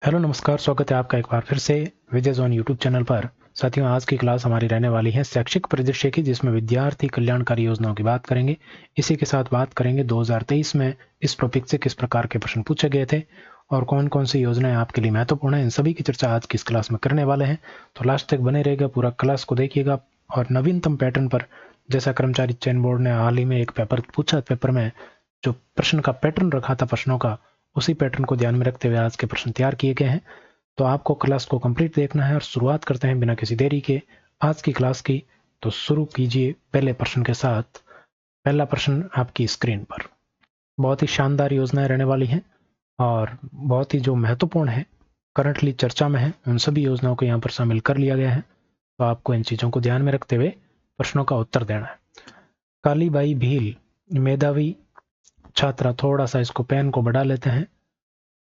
Hello नमस्कार, स्वागत है आपका एक बार फिर से विजय जोन यूट्यूब चैनल पर। साथियों, आज की क्लास हमारी रहने वाली है शैक्षिक परिदृश्य की, जिसमें विद्यार्थी कल्याणकारी योजनाओं की बात करेंगे। इसी के साथ बात करेंगे 2023 में इस टॉपिक से किस प्रकार के प्रश्न पूछे गए थे और कौन कौन सी योजनाएं आपके लिए महत्वपूर्ण है। इन सभी की चर्चा आज की इस क्लास में करने वाले हैं, तो लास्ट तक बने रहेगा, पूरा क्लास को देखिएगा। और नवीनतम पैटर्न पर, जैसा कर्मचारी चयन बोर्ड ने हाल ही में एक पेपर पूछा, पेपर में जो प्रश्न का पैटर्न रखा था प्रश्नों का, उसी पैटर्न को ध्यान में रखते हुए आज के प्रश्न तैयार किए गए हैं। तो आपको क्लास को कंप्लीट देखना है और शुरुआत करते हैं बिना किसी देरी के आज की क्लास की। तो शुरू कीजिए पहले प्रश्न के साथ। पहला प्रश्न आपकी स्क्रीन पर। बहुत ही शानदार योजनाएं रहने वाली हैं और बहुत ही जो महत्वपूर्ण है, करंटली चर्चा में है, उन सभी योजनाओं को यहाँ पर शामिल कर लिया गया है। तो आपको इन चीज़ों को ध्यान में रखते हुए प्रश्नों का उत्तर देना है। कालीबाई भील मेधावी छात्रा, थोड़ा सा इसको पेन को बढ़ा लेते हैं,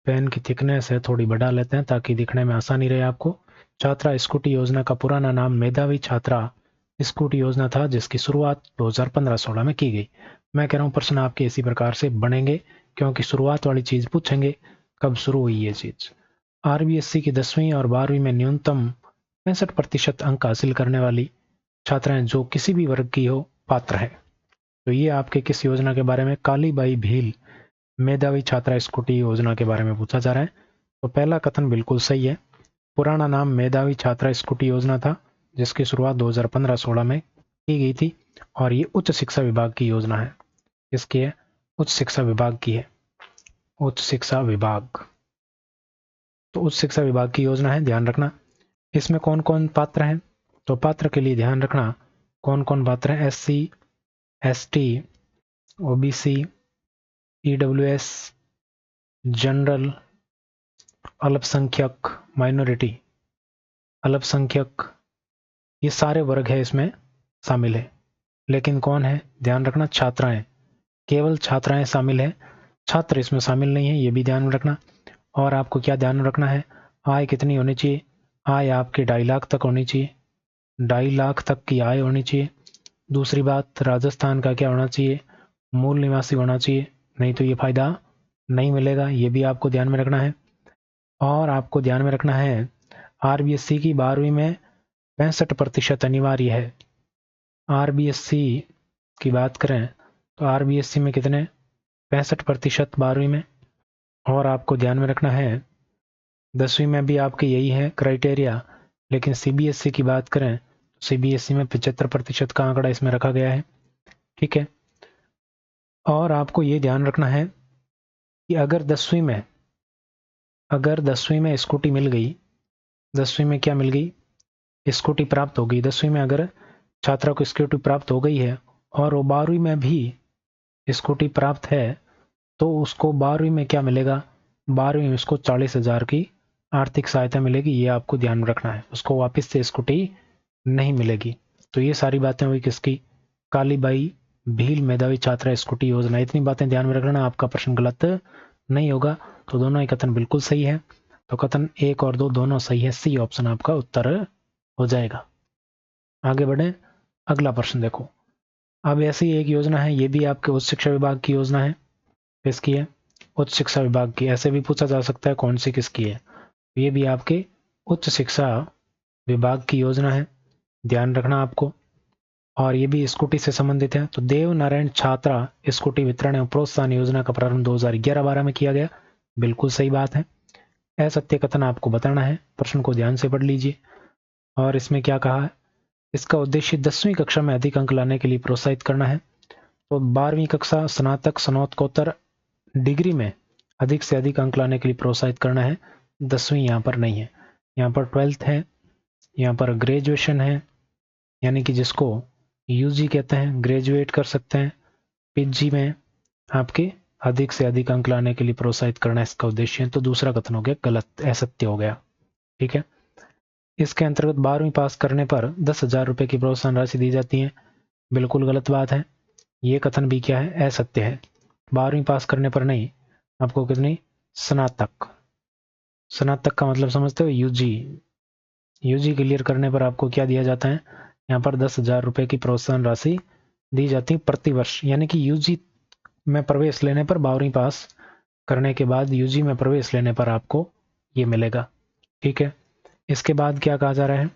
पेन की थिकनेस है थोड़ी बढ़ा लेते हैं ताकि दिखने में आसानी रहे आपको। छात्रा स्कूटी योजना का पुराना नाम मेधावी छात्रा स्कूटी योजना था, जिसकी शुरुआत 2015-16 में की गई। मैं कह रहा हूँ प्रश्न आपके इसी प्रकार से बनेंगे, क्योंकि शुरुआत वाली चीज पूछेंगे, कब शुरू हुई ये चीज। आरबीएससी की 10वीं और 12वीं में न्यूनतम 65% अंक हासिल करने वाली छात्राएं जो किसी भी वर्ग की हो पात्र है। तो ये आपके किस योजना के बारे में, कालीबाई भील मेधावी छात्रा स्कूटी योजना के बारे में पूछा जा रहा है। तो पहला कथन बिल्कुल सही है। पुराना नाम मेधावी छात्रा स्कूटी योजना था, जिसकी शुरुआत 2015-16 में की गई थी और ये उच्च शिक्षा विभाग की योजना है। इसकी है उच्च शिक्षा विभाग की है, उच्च शिक्षा विभाग। तो उच्च शिक्षा विभाग की योजना है, ध्यान रखना। इसमें कौन कौन पात्र हैं, तो पात्र के लिए ध्यान रखना कौन कौन पात्र है। SC, ST, OBC, EWS, general, अल्पसंख्यक, माइनॉरिटी, अल्पसंख्यक, ये सारे वर्ग है इसमें शामिल है। लेकिन कौन है, ध्यान रखना, छात्राएं, केवल छात्राएं शामिल है, छात्र इसमें शामिल नहीं है, ये भी ध्यान में रखना। और आपको क्या ध्यान में रखना है, आय कितनी होनी चाहिए, आय आपके 2.5 लाख तक होनी चाहिए, 2.5 लाख तक की आय होनी चाहिए। दूसरी बात, राजस्थान का क्या होना चाहिए, मूल निवासी होना चाहिए, नहीं तो ये फायदा नहीं मिलेगा, ये भी आपको ध्यान में रखना है। और आपको ध्यान में रखना है, आरबीएससी की 12वीं में 65% अनिवार्य है। आरबीएससी की बात करें तो आरबीएससी में कितने, 65% 12वीं में। और आपको ध्यान में रखना है 10वीं में भी आपके यही है क्राइटेरिया। लेकिन सीबीएसई की बात करें तो सीबीएसई में 75% का आंकड़ा इसमें रखा गया है, ठीक है। और आपको ये ध्यान रखना है कि अगर 10वीं में स्कूटी मिल गई, 10वीं में क्या मिल गई, स्कूटी प्राप्त हो गई, 10वीं में अगर छात्रा को स्कूटी प्राप्त हो गई है और वो 12वीं में भी स्कूटी प्राप्त है, तो उसको 12वीं में क्या मिलेगा, 12वीं में उसको 40,000 की आर्थिक सहायता मिलेगी। ये आपको ध्यान में रखना है, उसको वापस से स्कूटी नहीं मिलेगी। तो ये सारी बातें हुई किसकी, कालीबाई भील मेधावी छात्रा स्कूटी योजना। इतनी बातें ध्यान में रखना, आपका प्रश्न गलत नहीं होगा। तो दोनों ही कथन बिल्कुल सही है। तो कथन 1 और 2 दोनों सही है, सी ऑप्शन आपका उत्तर हो जाएगा। आगे बढ़े, अगला प्रश्न देखो। अब ऐसी एक योजना है, ये भी आपके उच्च शिक्षा विभाग की योजना है। किसकी है, उच्च शिक्षा विभाग की। ऐसे भी पूछा जा सकता है कौन सी किसकी है, ये भी आपके उच्च शिक्षा विभाग की योजना है, ध्यान रखना आपको। और ये भी स्कूटी से संबंधित है। तो देव नारायण छात्रा स्कूटी वितरण एवं प्रोत्साहन योजना का प्रारंभ 2011-12 में किया गया, बिल्कुल सही बात है। असत्य कथन आपको बताना है, प्रश्न को ध्यान से पढ़ लीजिए। और इसमें क्या कहा है, इसका उद्देश्य 10वीं कक्षा में अधिक अंक लाने के लिए प्रोत्साहित करना है। तो 12वीं कक्षा, स्नातक, स्नातकोत्तर डिग्री में अधिक से अधिक अंक लाने के लिए प्रोत्साहित करना है। 10वीं यहाँ पर नहीं है, यहाँ पर 12th है, यहाँ पर ग्रेजुएशन है, यानी कि जिसको यूजी कहते हैं, ग्रेजुएट कर सकते हैं। पीजी में आपके अधिक से अधिक अंक लाने के लिए प्रोत्साहित करना इसका उद्देश्य है। तो दूसरा कथन हो गया गलत, असत्य हो गया, ठीक है। इसके अंतर्गत 12वीं पास करने पर 10,000 रुपए की प्रोत्साहन राशि दी जाती है, बिल्कुल गलत बात है। ये कथन भी क्या है, असत्य है। 12वीं पास करने पर नहीं, आपको कितनी, स्नातक, स्नातक का मतलब समझते हो, यूजी, यूजी क्लियर करने पर आपको क्या दिया जाता है, यहाँ पर 10,000 रुपए की प्रोत्साहन राशि दी जाती है प्रति वर्ष। यानी कि यूजी में प्रवेश लेने पर, 12वीं पास करने के बाद यूजी में प्रवेश लेने पर आपको ये मिलेगा। ठीक है, इसके बाद क्या कहा जा रहा है,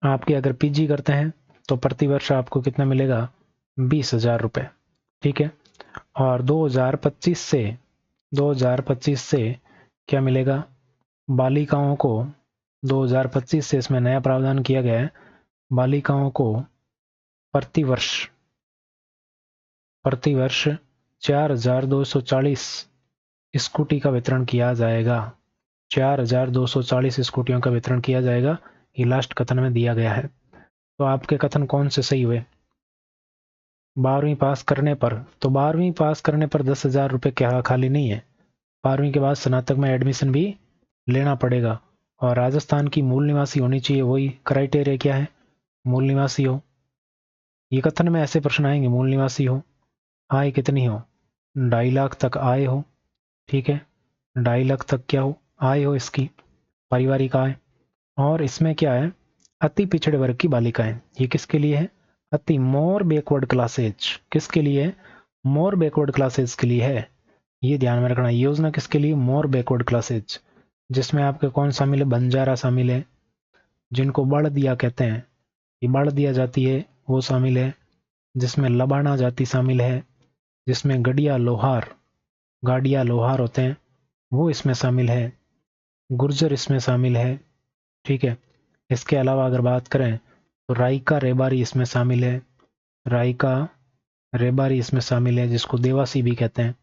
आपके अगर पीजी करते हैं तो प्रति वर्ष आपको कितना मिलेगा, 20,000 रुपये। ठीक है, और 2025 से क्या मिलेगा, बालिकाओं को 2025 से इसमें नया प्रावधान किया गया है, बालिकाओं को प्रति वर्ष 4,240 स्कूटी का वितरण किया जाएगा। 4,240 स्कूटियों का वितरण किया जाएगा, ये लास्ट कथन में दिया गया है। तो आपके कथन कौन से सही हुए, 12वीं पास करने पर, तो 12वीं पास करने पर 10,000 रुपये क्या खाली नहीं है, 12वीं के बाद स्नातक में एडमिशन भी लेना पड़ेगा। और राजस्थान की मूल निवासी होनी चाहिए, वही क्राइटेरिया क्या है, मूल निवासी हो। ये कथन में ऐसे प्रश्न आएंगे, मूल निवासी हो, आय कितनी हो, 2.5 लाख तक आय हो। ठीक है, 2.5 लाख तक क्या हो, आय हो इसकी, पारिवारिक आय। और इसमें क्या है, अति पिछड़े वर्ग की बालिकाएं, ये किसके लिए है, अति मोर बैकवर्ड क्लासेज, किसके लिए है, मोर बैकवर्ड क्लासेज के लिए है। ये ध्यान में रखना, योजना किसके लिए, मोर बैकवर्ड क्लासेज, जिसमें आपके कौन शामिल है, बंजारा शामिल है, जिनको बड़दिया कहते हैं, ये बड़दिया जाति है वो शामिल है, जिसमें लबाना जाति शामिल है, जिसमें गाड़िया लोहार होते हैं वो इसमें शामिल है, गुर्जर इसमें शामिल है। ठीक है, इसके अलावा अगर बात करें तो राइका रेबारी इसमें शामिल है, राइका रेबारी इसमें शामिल है, जिसको देवासी भी कहते हैं,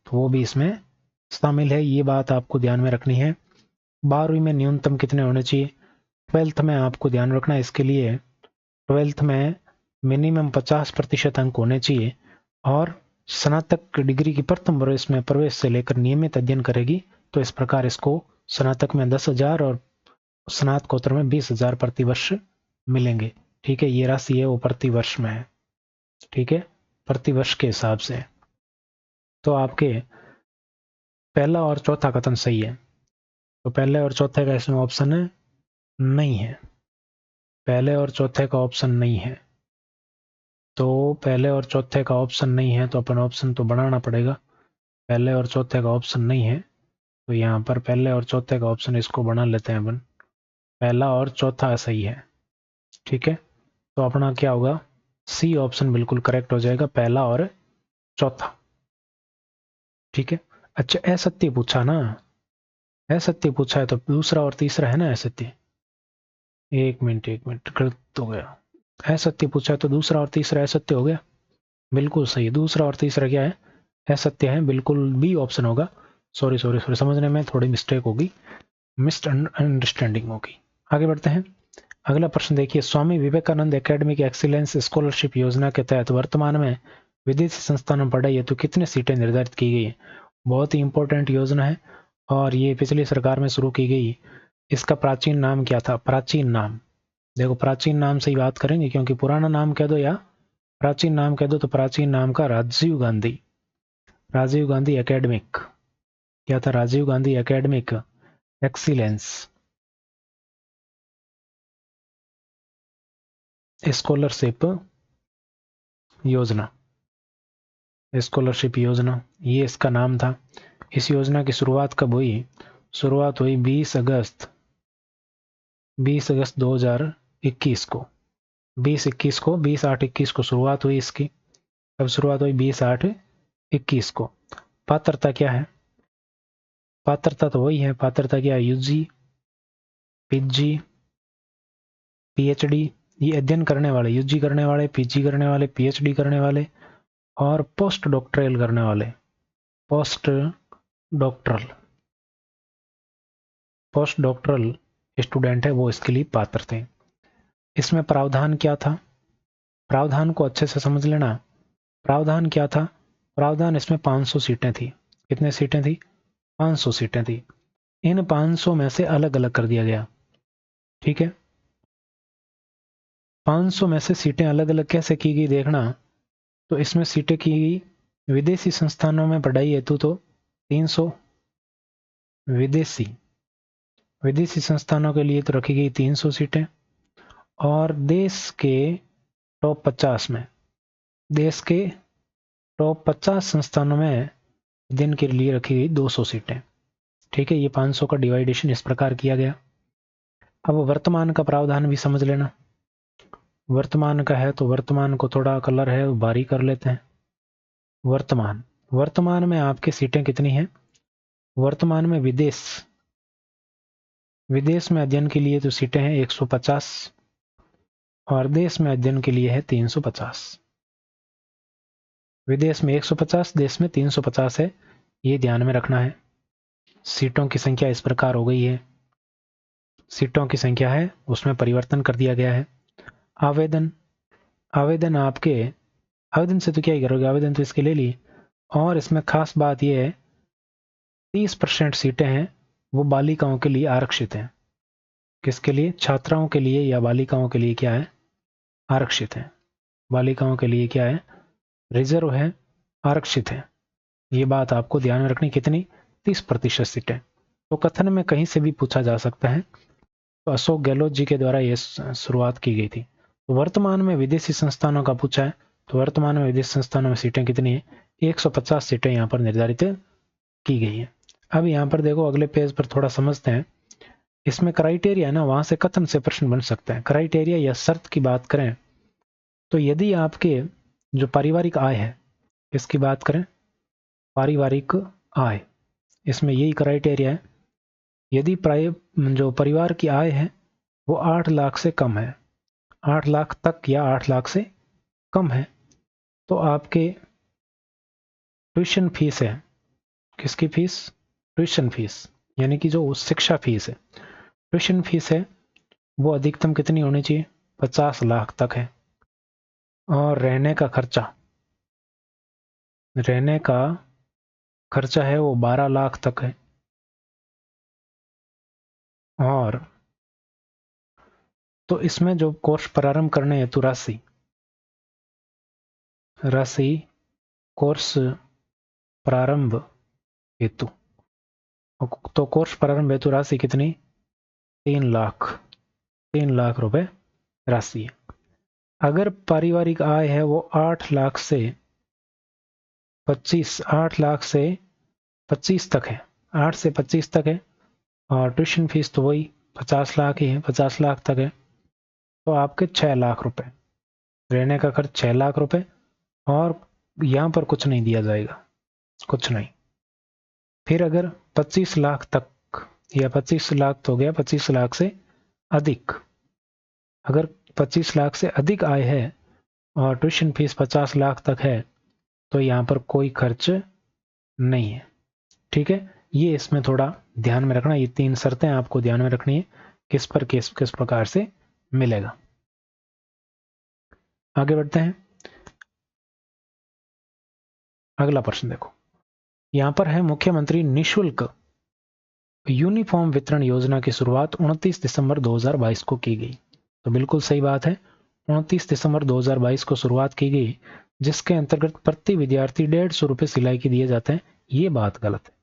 तो वो भी इसमें शामिल है। ये बात आपको ध्यान में रखनी है। 12वीं में न्यूनतम कितने होने चाहिए, 12th में आपको ध्यान रखना है, इसके लिए 12th में मिनिमम 50% अंक होने चाहिए, और स्नातक डिग्री की प्रथम वर्ष में प्रवेश से लेकर नियमित अध्ययन करेगी तो इस प्रकार इसको स्नातक में 10,000 और स्नातकोत्तर में 20,000 प्रति वर्ष मिलेंगे। ठीक है, ये राशि है वो प्रति वर्ष में है। ठीक है, प्रति वर्ष के हिसाब से। तो आपके पहला और चौथा कथन सही है, तो पहले और चौथे का इसमें ऑप्शन है नहीं है, पहले और चौथे का ऑप्शन नहीं है, तो पहले और चौथे का ऑप्शन नहीं है तो अपन ऑप्शन तो बनाना पड़ेगा। पहले और चौथे का ऑप्शन नहीं है तो यहाँ पर पहले और चौथे का ऑप्शन इसको बना लेते हैं अपन, पहला और चौथा सही है। ठीक है, तो अपना क्या होगा, सी ऑप्शन बिल्कुल करेक्ट हो जाएगा, पहला और चौथा। ठीक है, अच्छा असत्य पूछा ना, असत्य पूछा है तो दूसरा और तीसरा है ना असत्य, एक मिनट गलत हो गया, असत्य पूछा है तो दूसरा और तीसरा असत्य हो गया, बिल्कुल सही, दूसरा और तीसरा क्या है, असत्य है, बिल्कुल बी ऑप्शन होगा। सॉरी, समझने में थोड़ी मिस्टेक होगी, मिसअंडरस्टैंडिंग होगी। आगे बढ़ते हैं, अगला प्रश्न देखिए, Swami Vivekananda academic excellence scholarship योजना के तहत वर्तमान में विदेशी संस्थानों में पढ़ाई हेतु कितने सीटें निर्धारित की गई है। बहुत ही इंपॉर्टेंट योजना है और ये पिछली सरकार में शुरू की गई। इसका प्राचीन नाम क्या था, प्राचीन नाम, देखो प्राचीन नाम से ही बात करेंगे, क्योंकि पुराना नाम कह दो या प्राचीन नाम कह दो, तो प्राचीन नाम का राजीव गांधी एकेडमिक, क्या था, Rajiv Gandhi academic excellence scholarship योजना, ये इसका नाम था। इस योजना की शुरुआत कब हुई, शुरुआत हुई 20 अगस्त 2021 को, 20/8/21 को शुरुआत हुई इसकी। कब शुरुआत हुई, 20/8/21 को। पात्रता क्या है, पात्रता तो वही है, पात्रता क्या है, यूजी, पीजी, पीएचडी, ये अध्ययन करने वाले, यूजी करने वाले, पीजी करने वाले, पीएचडी करने वाले और पोस्ट डॉक्टरल करने वाले, पोस्ट डॉक्टरल स्टूडेंट है वो इसके लिए पात्र थे। इसमें प्रावधान क्या था, प्रावधान को अच्छे से समझ लेना। प्रावधान क्या था, प्रावधान इसमें 500 सीटें थी। कितने सीटें थी, 500 सीटें थी। इन 500 में से अलग अलग कर दिया गया। ठीक है, 500 में से सीटें अलग अलग कैसे की गई देखना, तो इसमें सीटें की गई विदेशी संस्थानों में पढ़ाई हेतु तो 300, विदेशी संस्थानों के लिए तो रखी गई 300 सीटें, और देश के टॉप 50 संस्थानों में दिन के लिए रखी गई 200 सीटें। ठीक है, ये 500 का डिवाइडेशन इस प्रकार किया गया। अब वर्तमान का प्रावधान भी समझ लेना। वर्तमान का है तो वर्तमान को थोड़ा कलर है भारी कर लेते हैं। वर्तमान में आपकी सीटें कितनी हैं? वर्तमान में विदेश में अध्ययन के लिए तो सीटें हैं 150 और देश में अध्ययन के लिए है 350। विदेश में 150, देश में 350 है, ये ध्यान में रखना है। सीटों की संख्या इस प्रकार हो गई है। सीटों की संख्या है उसमें परिवर्तन कर दिया गया है। आवेदन आपके आवेदन से तो क्या ही करोगे, आवेदन तो इसके ले लिए। और इसमें खास बात यह है 30% सीटें हैं वो बालिकाओं के लिए आरक्षित हैं। किसके लिए? छात्राओं के लिए या बालिकाओं के लिए क्या है? आरक्षित है। बालिकाओं के लिए क्या है? रिजर्व है, आरक्षित है। ये बात आपको ध्यान में रखनी। कितनी? 30% सीटें। तो कथन में कहीं से भी पूछा जा सकता है। तो अशोक गहलोत जी के द्वारा यह शुरुआत की गई थी। तो वर्तमान में विदेशी संस्थानों का पूछा है, तो वर्तमान में विदेशी संस्थानों में सीटें कितनी है? 150 सीटें यहाँ पर निर्धारित की गई है। अब यहाँ पर देखो, अगले पेज पर थोड़ा समझते हैं। इसमें क्राइटेरिया है ना, वहां से कथन से प्रश्न बन सकता है। क्राइटेरिया या शर्त की बात करें तो यदि आपके जो पारिवारिक आय है, इसकी बात करें, पारिवारिक आय, इसमें यही क्राइटेरिया है। यदि जो परिवार की आय है वो 8 लाख से कम है, 8 लाख तक या 8 लाख से कम है, तो आपके ट्यूशन फीस है, किसकी फीस? ट्यूशन फीस, यानी कि जो शिक्षा फीस है, ट्यूशन फीस है, वो अधिकतम कितनी होनी चाहिए? 50 लाख तक है। और रहने का खर्चा है वो 12 लाख तक है। और तो इसमें जो कोर्स प्रारंभ करने हेतु राशि कोर्स प्रारंभ हेतु, तो कोर्स प्रारंभ हेतु राशि कितनी? 3 लाख रुपए राशि है। अगर पारिवारिक आय है वो 8 लाख से 25 तक है, 8 से 25 तक है, और ट्यूशन फीस तो वही 50 लाख ही है, 50 लाख तक है, तो आपके 6 लाख रुपए, रहने का खर्च 6 लाख रुपए, और यहां पर कुछ नहीं दिया जाएगा, कुछ नहीं। फिर अगर 25 लाख तक, या 25 लाख तो हो गया, 25 लाख से अधिक, अगर 25 लाख से अधिक आय है और ट्यूशन फीस 50 लाख तक है, तो यहां पर कोई खर्च नहीं है। ठीक है, ये इसमें थोड़ा ध्यान में रखना। ये 3 शर्तें आपको ध्यान में रखनी है, किस पर किस प्रकार से मिलेगा। आगे बढ़ते हैं। अगला प्रश्न देखो, यहां पर है मुख्यमंत्री निशुल्क यूनिफॉर्म वितरण योजना की शुरुआत 29 दिसंबर 2022 को की गई। तो बिल्कुल सही बात है, 29 दिसंबर 2022 को शुरुआत की गई, जिसके अंतर्गत प्रति विद्यार्थी 150 रुपए सिलाई के दिए जाते हैं। ये बात गलत है।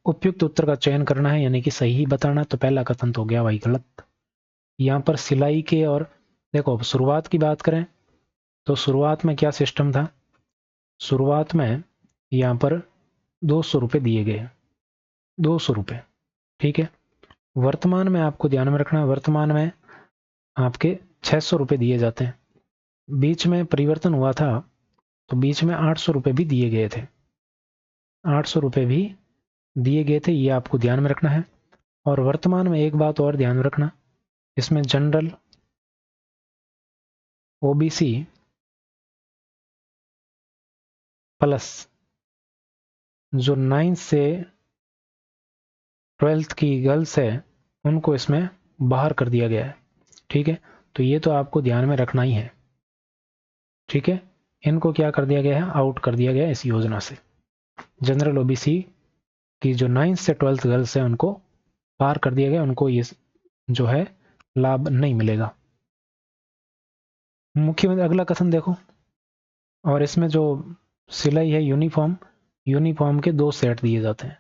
उपयुक्त उत्तर का चयन करना है, यानी कि सही ही बताना। तो पहला कथन तो हो गया भाई गलत। यहाँ पर सिलाई के, और देखो शुरुआत की बात करें तो शुरुआत में क्या सिस्टम था? शुरुआत में यहाँ पर 200 रुपए दिए गए, 200 रुपए। ठीक है, वर्तमान में आपको ध्यान में रखना, वर्तमान में आपके 600 रुपए दिए जाते हैं। बीच में परिवर्तन हुआ था, तो बीच में 800 रुपए भी दिए गए थे, 800 रुपए भी दिए गए थे, ये आपको ध्यान में रखना है। और वर्तमान में एक बात और ध्यान में रखना, इसमें जनरल, ओबीसी प्लस जो 9th से 12th की गर्ल्स है, उनको इसमें बाहर कर दिया गया है। ठीक है, तो ये तो आपको ध्यान में रखना ही है। ठीक है, इनको क्या कर दिया गया है? आउट कर दिया गया है इस योजना से। जनरल ओबीसी की जो 9th से 12th गर्ल्स है, उनको पार कर दिया गया, उनको ये जो है लाभ नहीं मिलेगा। मुख्यमंत्री, अगला कथन देखो, और इसमें जो सिलाई है यूनिफॉर्म के 2 सेट दिए जाते हैं,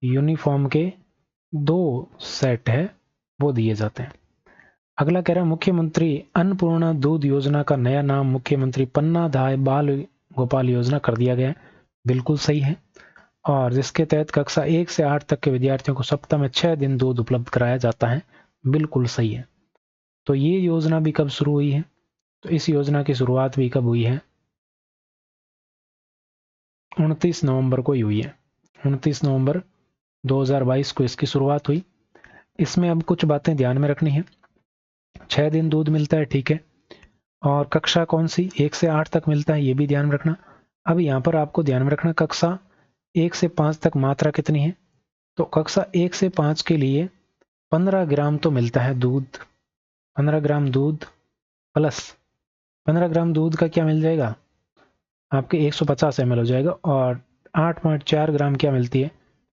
यूनिफॉर्म के 2 सेट है वो दिए जाते हैं। अगला कह रहा है मुख्यमंत्री अन्नपूर्णा दूध योजना का नया नाम मुख्यमंत्री पन्ना धाय बाल गोपाल योजना कर दिया गया है। बिल्कुल सही है। और जिसके तहत कक्षा 1 से 8 तक के विद्यार्थियों को सप्ताह में 6 दिन दूध उपलब्ध कराया जाता है, बिल्कुल सही है। तो ये योजना भी कब शुरू हुई है? तो इस योजना की शुरुआत भी कब हुई है? 29 नवंबर को ही हुई है। 29 नवंबर 2022 को इसकी शुरुआत हुई। इसमें अब कुछ बातें ध्यान में रखनी है। 6 दिन दूध मिलता है, ठीक है, और कक्षा कौन सी? 1 से 8 तक मिलता है, ये भी ध्यान में रखना। अब यहाँ पर आपको ध्यान में रखना कक्षा 1 से 5 तक मात्रा कितनी है? तो कक्षा 1 से 5 के लिए 15 ग्राम तो मिलता है दूध। 15 ग्राम दूध प्लस 15 ग्राम दूध का क्या मिल जाएगा? आपके 150 ml हो जाएगा, और 8.4 ग्राम क्या मिलती है?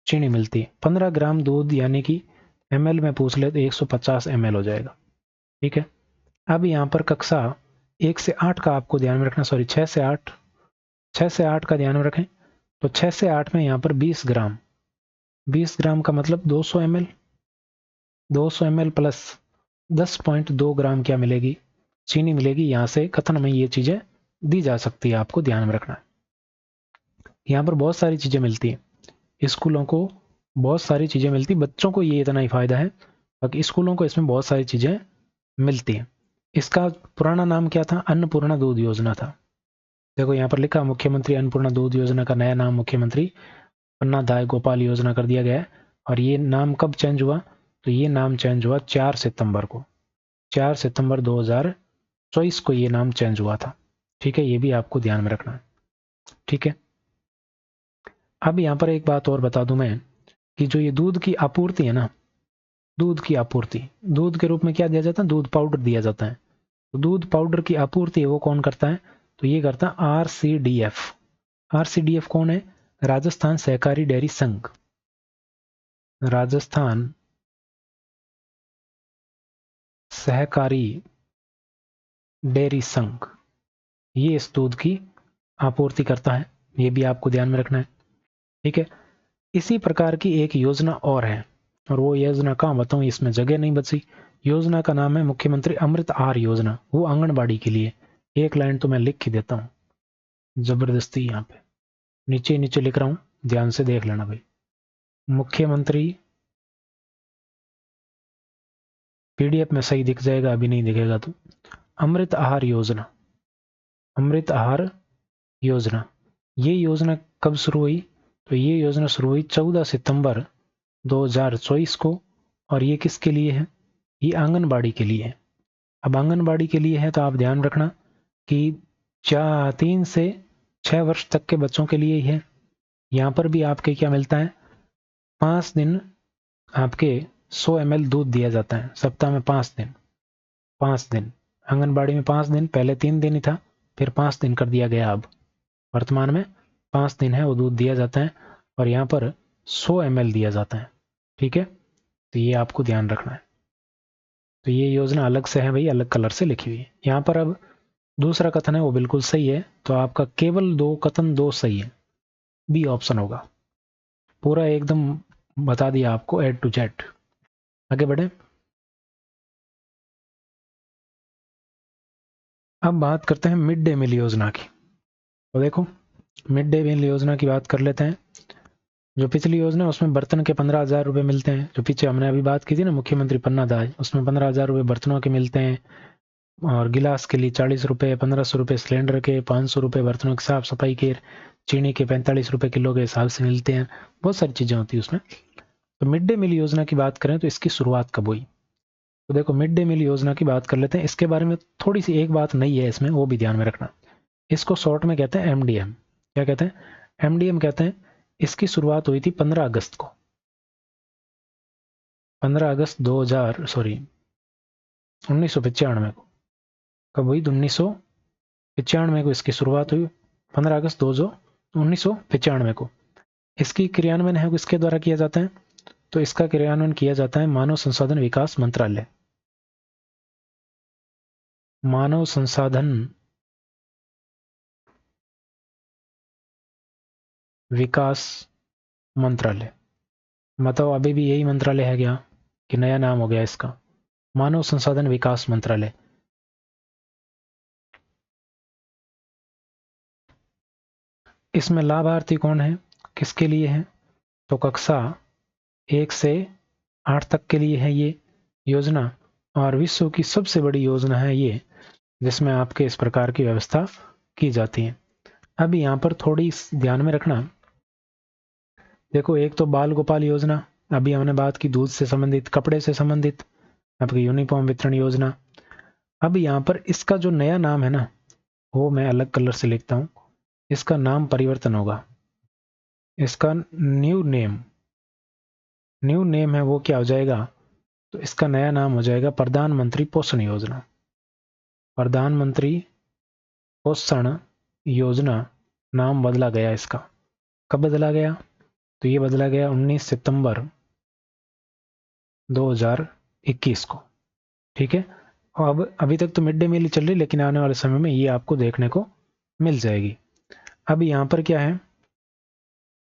चीनी मिलती है। 15 ग्राम दूध यानी कि ml में पूछ ले तो 150 ml हो जाएगा, ठीक है। अब यहाँ पर कक्षा 1 से 8 का आपको ध्यान में रखना, सॉरी 6 से 8, 6 से 8 का ध्यान में रखें। तो 6 से 8 में यहाँ पर 20 ग्राम, 20 ग्राम का मतलब 200 ml, 200 ml प्लस 10.2 ग्राम क्या मिलेगी? चीनी मिलेगी। यहाँ से कथन में ये चीज़ें दी जा सकती है, आपको ध्यान में रखना है। यहाँ पर बहुत सारी चीज़ें मिलती हैं, स्कूलों को बहुत सारी चीज़ें मिलती, बच्चों को ये इतना ही फ़ायदा है, बाकी स्कूलों को इसमें बहुत सारी चीज़ें मिलती हैं। इसका पुराना नाम क्या था? अन्नपूर्णा दूध योजना था। देखो यहाँ पर लिखा, मुख्यमंत्री अन्नपूर्णा दूध योजना का नया नाम मुख्यमंत्री पन्नादाय गोपाल योजना कर दिया गया है। और ये नाम कब चेंज हुआ? तो ये नाम चेंज हुआ 4 सितंबर को, 4 सितंबर 2024 को ये नाम चेंज हुआ था, ठीक है। ये भी आपको ध्यान में रखना है, ठीक है। अब यहाँ पर एक बात और बता दूं मैं, कि जो ये दूध की आपूर्ति है ना, दूध की आपूर्ति, दूध के रूप में क्या दिया जाता है? दूध पाउडर दिया जाता है। तो दूध पाउडर की आपूर्ति वो कौन करता है? तो ये करता है आरसीडीएफ। आरसीडीएफ कौन है? राजस्थान सहकारी डेयरी संघ। राजस्थान सहकारी डेयरी संघ, ये इस दूध की आपूर्ति करता है, ये भी आपको ध्यान में रखना है, ठीक है। इसी प्रकार की एक योजना और है, और वो योजना कहाँ बताऊं, इसमें जगह नहीं बची। योजना का नाम है मुख्यमंत्री अमृत आहार योजना, वो आंगनबाड़ी के लिए। एक लाइन तो मैं लिख ही देता हूँ जबरदस्ती, यहाँ पे नीचे नीचे लिख रहा हूँ, ध्यान से देख लेना भाई। मुख्यमंत्री, पीडीएफ में सही दिख जाएगा, अभी नहीं दिखेगा तो। अमृत आहार योजना, अमृत आहार योजना, ये योजना कब शुरू हुई? तो ये योजना शुरू हुई 14 सितंबर 2024 को। और ये किसके लिए है? ये आंगनबाड़ी के लिए है। अब आंगनबाड़ी के लिए है तो आप ध्यान रखना कि 3 से 6 वर्ष तक के बच्चों के लिए ही है। यहाँ पर भी आपके क्या मिलता है? 5 दिन आपके 100 ml दूध दिया जाता है सप्ताह में, 5 दिन, 5 दिन आंगनबाड़ी में, 5 दिन, पहले 3 दिन ही था, फिर 5 दिन कर दिया गया। अब वर्तमान में 5 दिन है वो दूध दिया जाता है, और यहाँ पर 100 ml दिया जाता है, ठीक है। तो ये आपको ध्यान रखना है। तो ये योजना अलग से है भाई, अलग कलर से लिखी हुई है यहाँ पर। अब दूसरा कथन है वो बिल्कुल सही है, तो आपका केवल 2 कथन 2 सही है, बी ऑप्शन होगा। पूरा एकदम बता दिया आपको A to Z। आगे बढ़े। अब बात करते हैं मिड डे मील योजना की। तो देखो, मिड डे मील योजना की बात कर लेते हैं। जो पिछली योजना उसमें बर्तन के 15,000 रुपये मिलते हैं, जो पीछे हमने अभी बात की थी ना मुख्यमंत्री पन्नादाय, उसमें 15,000 रुपये बर्तनों के मिलते हैं, और गिलास के लिए 40 रुपये, 1500 रुपये सिलेंडर के, 500 रुपये बर्तनों की साफ सफाई के, चीनी के 45 रुपये किलो के हिसाब से मिलते हैं। बहुत सारी चीज़ें होती है उसमें। तो मिड डे मील योजना की बात करें तो इसकी शुरुआत कब हुई? तो देखो, मिड डे मील योजना की बात कर लेते हैं। इसके बारे में थोड़ी सी एक बात नई है इसमें, वो भी ध्यान में रखना। इसको शॉर्ट में कहते हैं एमडीएम। क्या कहते हैं? एमडीएम कहते हैं। इसकी शुरुआत हुई थी 15 अगस्त को, 15 अगस्त 1995 को। कब हुई? 1995 को इसकी शुरुआत हुई, 15 अगस्त 1995 को। इसकी क्रियान्वयन है किसके द्वारा किया जाता है? तो इसका क्रियान्वयन किया जाता है मानव संसाधन विकास मंत्रालय, मानव संसाधन विकास मंत्रालय। बताओ, अभी भी यही मंत्रालय है क्या, कि नया नाम हो गया इसका? मानव संसाधन विकास मंत्रालय। इसमें लाभार्थी कौन है? किसके लिए है? तो कक्षा 1 से 8 तक के लिए है ये योजना, और विश्व की सबसे बड़ी योजना है ये, जिसमें आपके इस प्रकार की व्यवस्था की जाती है। अब यहाँ पर थोड़ी ध्यान में रखना, देखो एक तो बाल गोपाल योजना, अभी हमने बात की दूध से संबंधित, कपड़े से संबंधित आपकी यूनिफॉर्म वितरण योजना। अब यहाँ पर इसका जो नया नाम है ना, वो मैं अलग कलर से लिखता हूँ, इसका नाम परिवर्तन होगा। इसका न्यू नेम है वो क्या हो जाएगा? तो इसका नया नाम हो जाएगा प्रधानमंत्री पोषण योजना। प्रधानमंत्री पोषण योजना नाम बदला गया इसका। कब बदला गया? तो ये बदला गया 19 सितंबर 2021 को। ठीक है, अब अभी तक तो मिड डे मील चल रही, लेकिन आने वाले समय में ये आपको देखने को मिल जाएगी। अब यहाँ पर क्या है,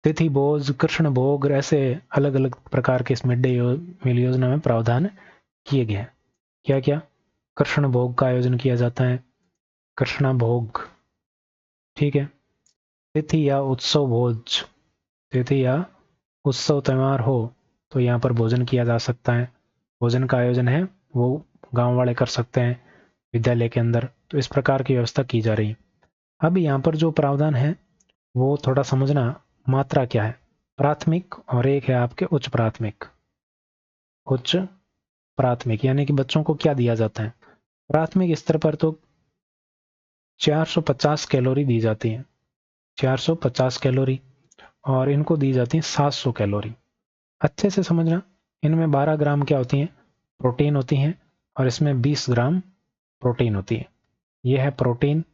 तिथि भोज, कृष्ण भोग, ऐसे अलग अलग प्रकार के इस मिड डे मील योजना में प्रावधान किए गए हैं। क्या क्या? कृष्ण भोग का आयोजन किया जाता है, कृष्णा भोग। ठीक है, तिथि या उत्सव भोज, तिथि या उत्सव त्यौहार हो तो यहाँ पर भोजन किया जा सकता है। भोजन का आयोजन है वो गांव वाले कर सकते हैं विद्यालय के अंदर, तो इस प्रकार की व्यवस्था की जा रही है। अब यहाँ पर जो प्रावधान है वो थोड़ा समझना, मात्रा क्या है, प्राथमिक और एक है आपके उच्च प्राथमिक। उच्च प्राथमिक यानी कि बच्चों को क्या दिया जाता है? प्राथमिक स्तर पर तो 450 कैलोरी दी जाती है, 450 कैलोरी, और इनको दी जाती है 700 कैलोरी। अच्छे से समझना, इनमें 12 ग्राम क्या होती हैं? प्रोटीन होती हैं, और इसमें 20 ग्राम प्रोटीन होती है। ये है प्रोटीन,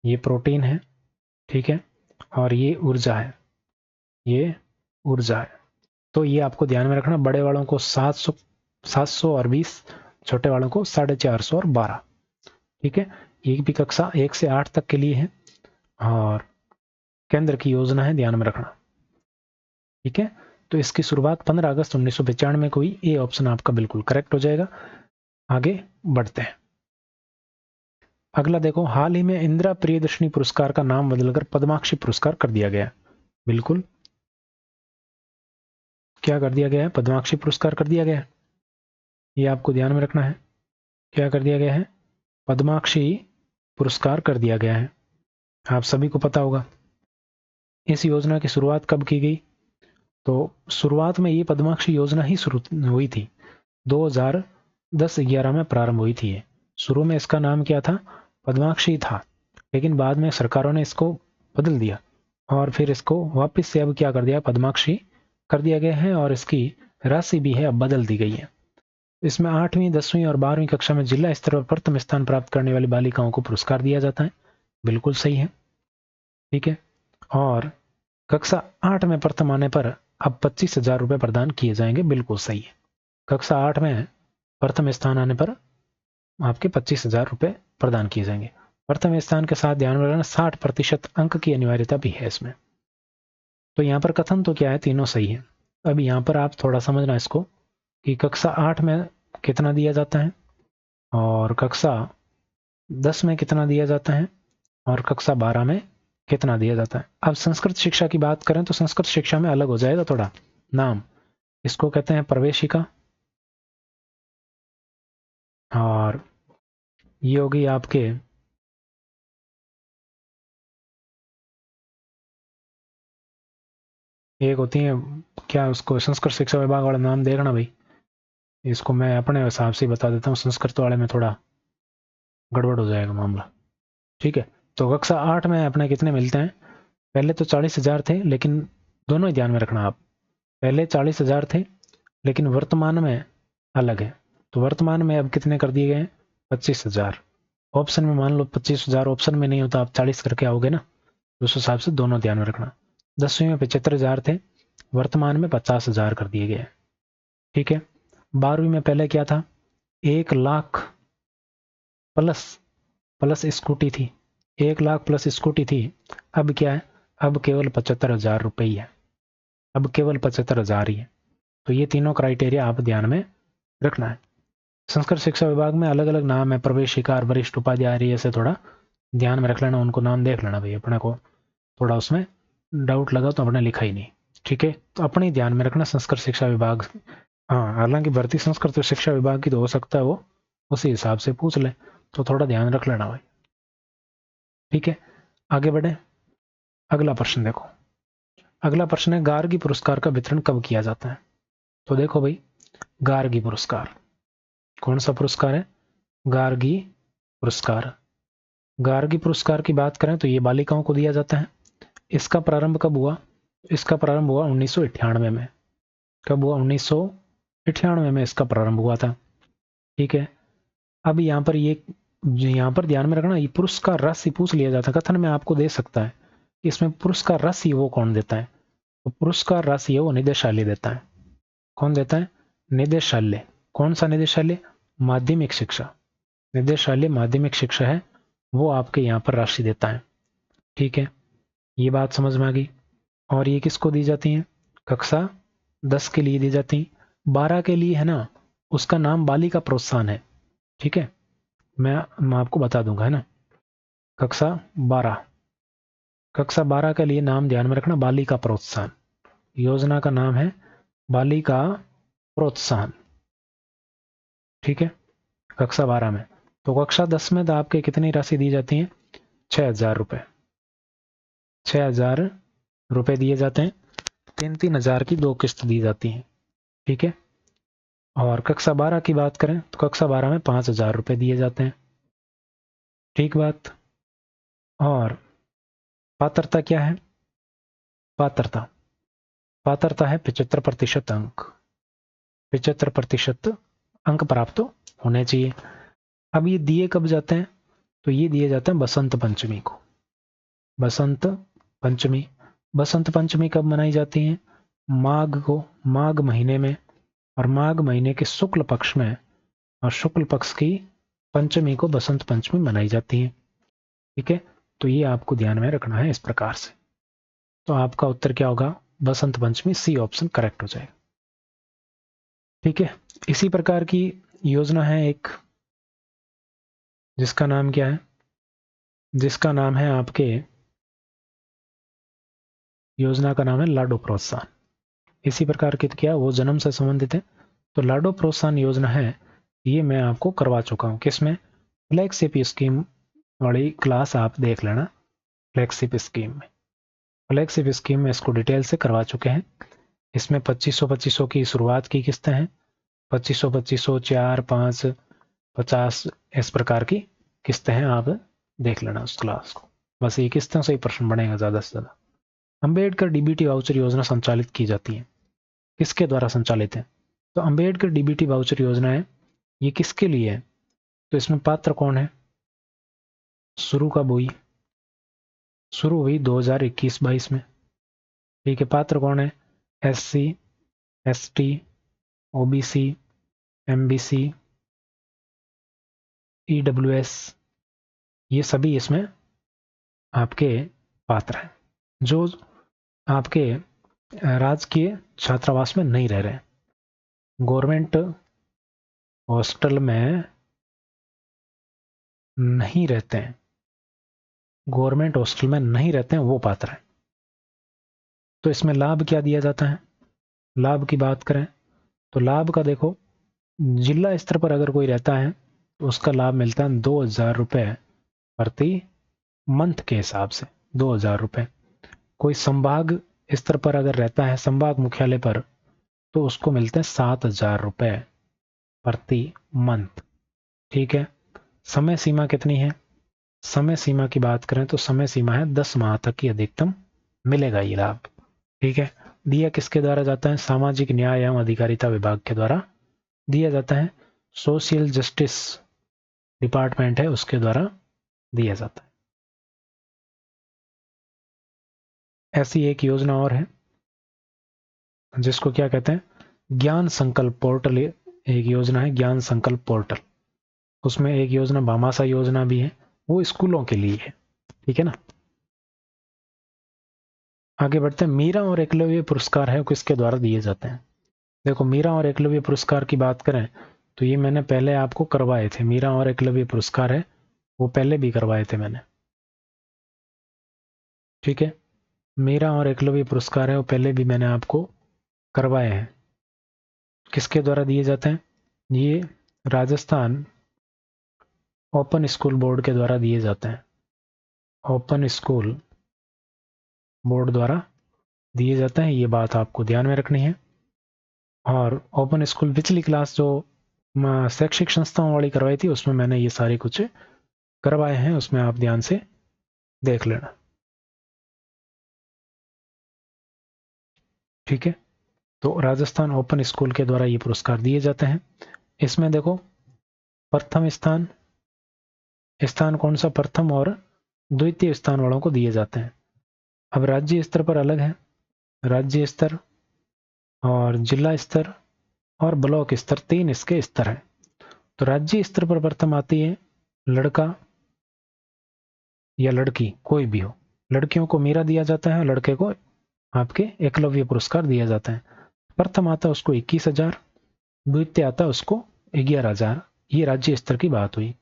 ये प्रोटीन है, ठीक है, और ये ऊर्जा है, ये ऊर्जा है। तो ये आपको ध्यान में रखना, बड़े वालों को 700 और 20, छोटे वालों को 450 और 12। ठीक है, ये भी कक्षा 1 से 8 तक के लिए है, और केंद्र की योजना है, ध्यान में रखना। ठीक है, तो इसकी शुरुआत 15 अगस्त 1995 में हुई। ए ऑप्शन आपका बिल्कुल करेक्ट हो जाएगा। आगे बढ़ते हैं। अगला देखो, हाल ही में इंदिरा प्रियदर्शनी पुरस्कार का नाम बदलकर पद्माक्षी पुरस्कार कर दिया गया। बिल्कुल, क्या कर दिया गया है? पद्माक्षी पुरस्कार कर दिया गया है, ये आपको ध्यान में रखना है। क्या कर दिया गया है? पद्माक्षी पुरस्कार कर दिया गया है, आप सभी को पता होगा। इस योजना की शुरुआत कब की गई? तो शुरुआत में ये पद्माक्षी योजना ही शुरू हुई थी, 2010-11 में प्रारंभ हुई थी। ये शुरू में इसका नाम क्या था? पद्माक्षी था, लेकिन बाद में सरकारों ने इसको बदल दिया, और फिर इसको वापस से अब क्या कर दिया? पद्माक्षी कर दिया गया है, और इसकी राशि भी है अब बदल दी गई है। इसमें 8वीं, 10वीं और 12वीं कक्षा में जिला स्तर पर प्रथम स्थान प्राप्त करने वाली बालिकाओं को पुरस्कार दिया जाता है। बिल्कुल सही है, ठीक है। और कक्षा 8 में प्रथम आने पर अब 25,000 रुपये प्रदान किए जाएंगे। बिल्कुल सही है, कक्षा 8 में प्रथम स्थान आने पर आपके 25,000 रुपये प्रदान किए जाएंगे। प्रथम स्थान के साथ ध्यान में रखना 60% अंक की अनिवार्यता भी है इसमें। तो यहाँ पर कथन तो क्या है? तीनों सही है। अब यहाँ पर आप थोड़ा समझना इसको कि कक्षा 8 में कितना दिया जाता है, और कक्षा 10 में कितना दिया जाता है, और कक्षा 12 में कितना दिया जाता है। अब संस्कृत शिक्षा की बात करें तो संस्कृत शिक्षा में अलग हो जाएगा थोड़ा नाम, इसको कहते हैं प्रवेशिका, और ये होगी आपके एक होती है क्या, उसको संस्कृत शिक्षा विभाग वाला नाम देखना भाई, इसको मैं अपने हिसाब से बता देता हूँ, संस्कृत वाले में थोड़ा गड़बड़ हो जाएगा मामला। ठीक है, तो कक्षा 8 में अपने कितने मिलते हैं? पहले तो 40,000 थे, लेकिन दोनों ही ध्यान में रखना आप, पहले 40,000 थे, लेकिन वर्तमान में अलग है। तो वर्तमान में अब कितने कर दिए गए हैं? 25,000। ऑप्शन में मान लो 25,000 ऑप्शन में नहीं होता, आप 40 करके आओगे ना, उस हिसाब से दोनों ध्यान में रखना। 10वीं में 75,000 थे, वर्तमान में 50,000 कर दिए गए। ठीक है, 12वीं में पहले क्या था? 1,00,000 प्लस प्लस स्कूटी थी, 1,00,000 प्लस स्कूटी थी। अब क्या है? अब केवल 75,000 रुपये ही है, अब केवल 75,000 ही है। तो ये तीनों क्राइटेरिया आप ध्यान में रखना है। संस्कृत शिक्षा विभाग में अलग अलग नाम है, प्रवेशिका और वरिष्ठ उपाध्याय, ऐसे थोड़ा ध्यान में रख लेना, उनको नाम देख लेना भाई, अपने को थोड़ा उसमें डाउट लगा तो आपने लिखा ही नहीं। ठीक है, तो अपने ध्यान में रखना संस्कृत शिक्षा विभाग। हाँ, हालांकि भर्ती संस्कृत शिक्षा विभाग की तो हो सकता है वो उसी हिसाब से पूछ ले, तो थोड़ा ध्यान रख लेना भाई। ठीक है, आगे बढ़े। अगला प्रश्न देखो। अगला प्रश्न है गार्गी पुरस्कार का वितरण कब किया जाता है। तो देखो भाई, गार्गी पुरस्कार कौन सा पुरस्कार है? गार्गी पुरस्कार। गार्गी पुरस्कार की बात करें तो ये बालिकाओं को दिया जाता है। इसका प्रारंभ कब हुआ? इसका प्रारंभ हुआ 1998 में। कब हुआ? 1998 में इसका प्रारंभ हुआ था। ठीक है, अब यहाँ पर ध्यान में रखना, ये पुरस्कार राशि पूछ लिया जाता है, कथन में आपको दे सकता है। इसमें पुरस्कार राशि वो कौन देता है? तो पुरस्कार राशि है वो निदेशालय देता है। कौन देता है? निदेशालय। कौन सा निदेशालय? माध्यमिक शिक्षा। निदेशालय माध्यमिक शिक्षा है वो आपके यहाँ पर राशि देता है। ठीक है, ये बात समझ में आ गई। और ये किसको दी जाती है? कक्षा 10 के लिए दी जाती है। 12 के लिए है ना, उसका नाम बालिका प्रोत्साहन है। ठीक है, मैं आपको बता दूंगा, है ना। कक्षा 12, कक्षा 12 के लिए नाम ध्यान में रखना, बालिका प्रोत्साहन। योजना का नाम है बालिका प्रोत्साहन। ठीक है, कक्षा 12 में। तो कक्षा 10 में तो आपके कितनी राशि दी जाती है? 6,000 रुपये। 6,000 रुपये दिए जाते हैं। 3,000 की 2 किस्त दी जाती हैं। ठीक है, और कक्षा 12 की बात करें तो कक्षा 12 में 5,000 रुपये दिए जाते हैं। ठीक बात। और पात्रता क्या है? पात्रता, पात्रता है 75% अंक। 75% अंक प्राप्त होने चाहिए। अब ये दिए कब जाते हैं? तो ये दिए जाते हैं बसंत पंचमी को। बसंत पंचमी। बसंत पंचमी कब मनाई जाती है? माघ को, माघ महीने में। और माघ महीने के शुक्ल पक्ष में, और शुक्ल पक्ष की पंचमी को बसंत पंचमी मनाई जाती है। ठीक है, तो ये आपको ध्यान में रखना है इस प्रकार से। तो आपका उत्तर क्या होगा? Basant Panchami, C option correct हो जाएगा। ठीक है, इसी प्रकार की योजना है एक, जिसका नाम क्या है? जिसका नाम है आपके, योजना का नाम है लाडो प्रोत्साहन। इसी प्रकार की क्या वो जन्म से संबंधित है। तो लाडो प्रोत्साहन योजना है, ये मैं आपको करवा चुका हूं। किसमें? फ्लैगशिप स्कीम वाली क्लास आप देख लेना। फ्लैगशिप स्कीम में, फ्लैगशिप स्कीम में इसको डिटेल से करवा चुके हैं। इसमें 2500 की शुरुआत की किस्तें हैं। 2500, 4, 5, 50, इस प्रकार की किस्तें हैं। आप देख लेना उस क्लास को। बस ये किस्तों से ही प्रश्न बनेगा ज्यादा से ज्यादा। अंबेडकर डीबीटी वाउचर योजना संचालित की जाती है, किसके द्वारा संचालित है? तो अंबेडकर डीबीटी वाउचर योजना है, ये किसके लिए है? तो इसमें पात्र कौन है? शुरू कब हुई? शुरू हुई 2021-22 में। ठीक है, पात्र कौन है? SC, ST, OBC, MBC, EWS, ये सभी इसमें आपके पात्र हैं, जो आपके राजकीय छात्रावास में नहीं रह रहे, गवर्नमेंट हॉस्टल में नहीं रहते हैं, गवर्नमेंट हॉस्टल में नहीं रहते हैं, वो पात्र हैं। तो इसमें लाभ क्या दिया जाता है? लाभ की बात करें तो लाभ का देखो, जिला स्तर पर अगर कोई रहता है तो उसका लाभ मिलता है 2,000 रुपये प्रति मंथ के हिसाब से। 2,000 रुपये। कोई संभाग स्तर पर अगर रहता है, संभाग मुख्यालय पर, तो उसको मिलते हैं 7,000 रुपये प्रति मंथ। ठीक है, समय सीमा कितनी है? समय सीमा की बात करें तो समय सीमा है 10 माह तक की अधिकतम मिलेगा ये लाभ। ठीक है, दिया किसके द्वारा जाता है? सामाजिक न्याय एवं अधिकारिता विभाग के द्वारा दिया जाता है। सोशल जस्टिस डिपार्टमेंट है, उसके द्वारा दिया जाता है। ऐसी एक योजना और है जिसको क्या कहते हैं? ज्ञान संकल्प पोर्टल। एक योजना है ज्ञान संकल्प पोर्टल। उसमें एक योजना भामाशाह योजना भी है, वो स्कूलों के लिए है। ठीक है ना। आगे बढ़ते हैं। मीरा और एकलव्य पुरस्कार है, किसके द्वारा दिए जाते हैं? देखो, मीरा और एकलव्य पुरस्कार की बात करें तो ये मैंने पहले आपको करवाए थे। मीरा और एकलव्य पुरस्कार है, वो पहले भी करवाए थे मैंने। ठीक है, मीरा और एकलव्य पुरस्कार है वो पहले भी मैंने आपको करवाए हैं। किसके द्वारा दिए जाते हैं? ये राजस्थान ओपन स्कूल बोर्ड के द्वारा दिए जाते हैं। ओपन स्कूल बोर्ड द्वारा दिए जाते हैं, ये बात आपको ध्यान में रखनी है। और ओपन स्कूल पिछली क्लास जो शैक्षिक संस्थाओं वाली करवाई थी उसमें मैंने ये सारे कुछ करवाए हैं, उसमें आप ध्यान से देख लेना। ठीक है, तो राजस्थान ओपन स्कूल के द्वारा ये पुरस्कार दिए जाते हैं। इसमें देखो प्रथम स्थान कौन सा, प्रथम और द्वितीय स्थान वालों को दिए जाते हैं। अब राज्य स्तर पर अलग है, राज्य स्तर और जिला स्तर और ब्लॉक स्तर, 3 इसके स्तर हैं। तो राज्य स्तर पर प्रथम आती है लड़का या लड़की, कोई भी हो। लड़कियों को मीरा दिया जाता है, लड़के को आपके एकलव्य पुरस्कार दिया जाता है। प्रथम आता उसको 21,000, द्वितीय आता उसको 11,000। ये राज्य स्तर की बात हुई।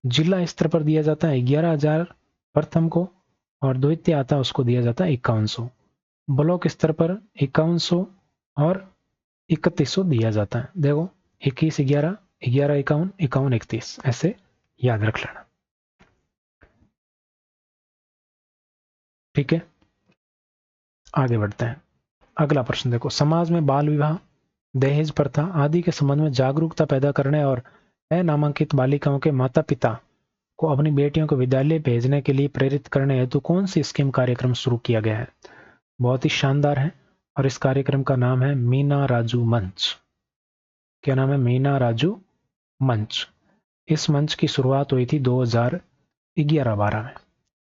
जिला स्तर पर दिया जाता है 11,000 प्रथम को, और द्वितीय आता उसको दिया जाता है 5100। ब्लॉक स्तर पर 5100 और 3100 दिया जाता है। देखो 21 11 11 51 51 31, ऐसे याद रख लेना। ठीक है, आगे बढ़ते हैं। अगला प्रश्न देखो, समाज में बाल विवाह, दहेज प्रथा आदि के संबंध में जागरूकता पैदा करने और अनामांकित बालिकाओं के माता पिता को अपनी बेटियों को विद्यालय भेजने के लिए प्रेरित करने हेतु कौन सी स्कीम कार्यक्रम शुरू किया गया है? बहुत ही शानदार है, और इस कार्यक्रम का नाम है मीना राजू मंच। क्या नाम है? मीना राजू मंच। इस मंच की शुरुआत हुई थी 2011-12 में।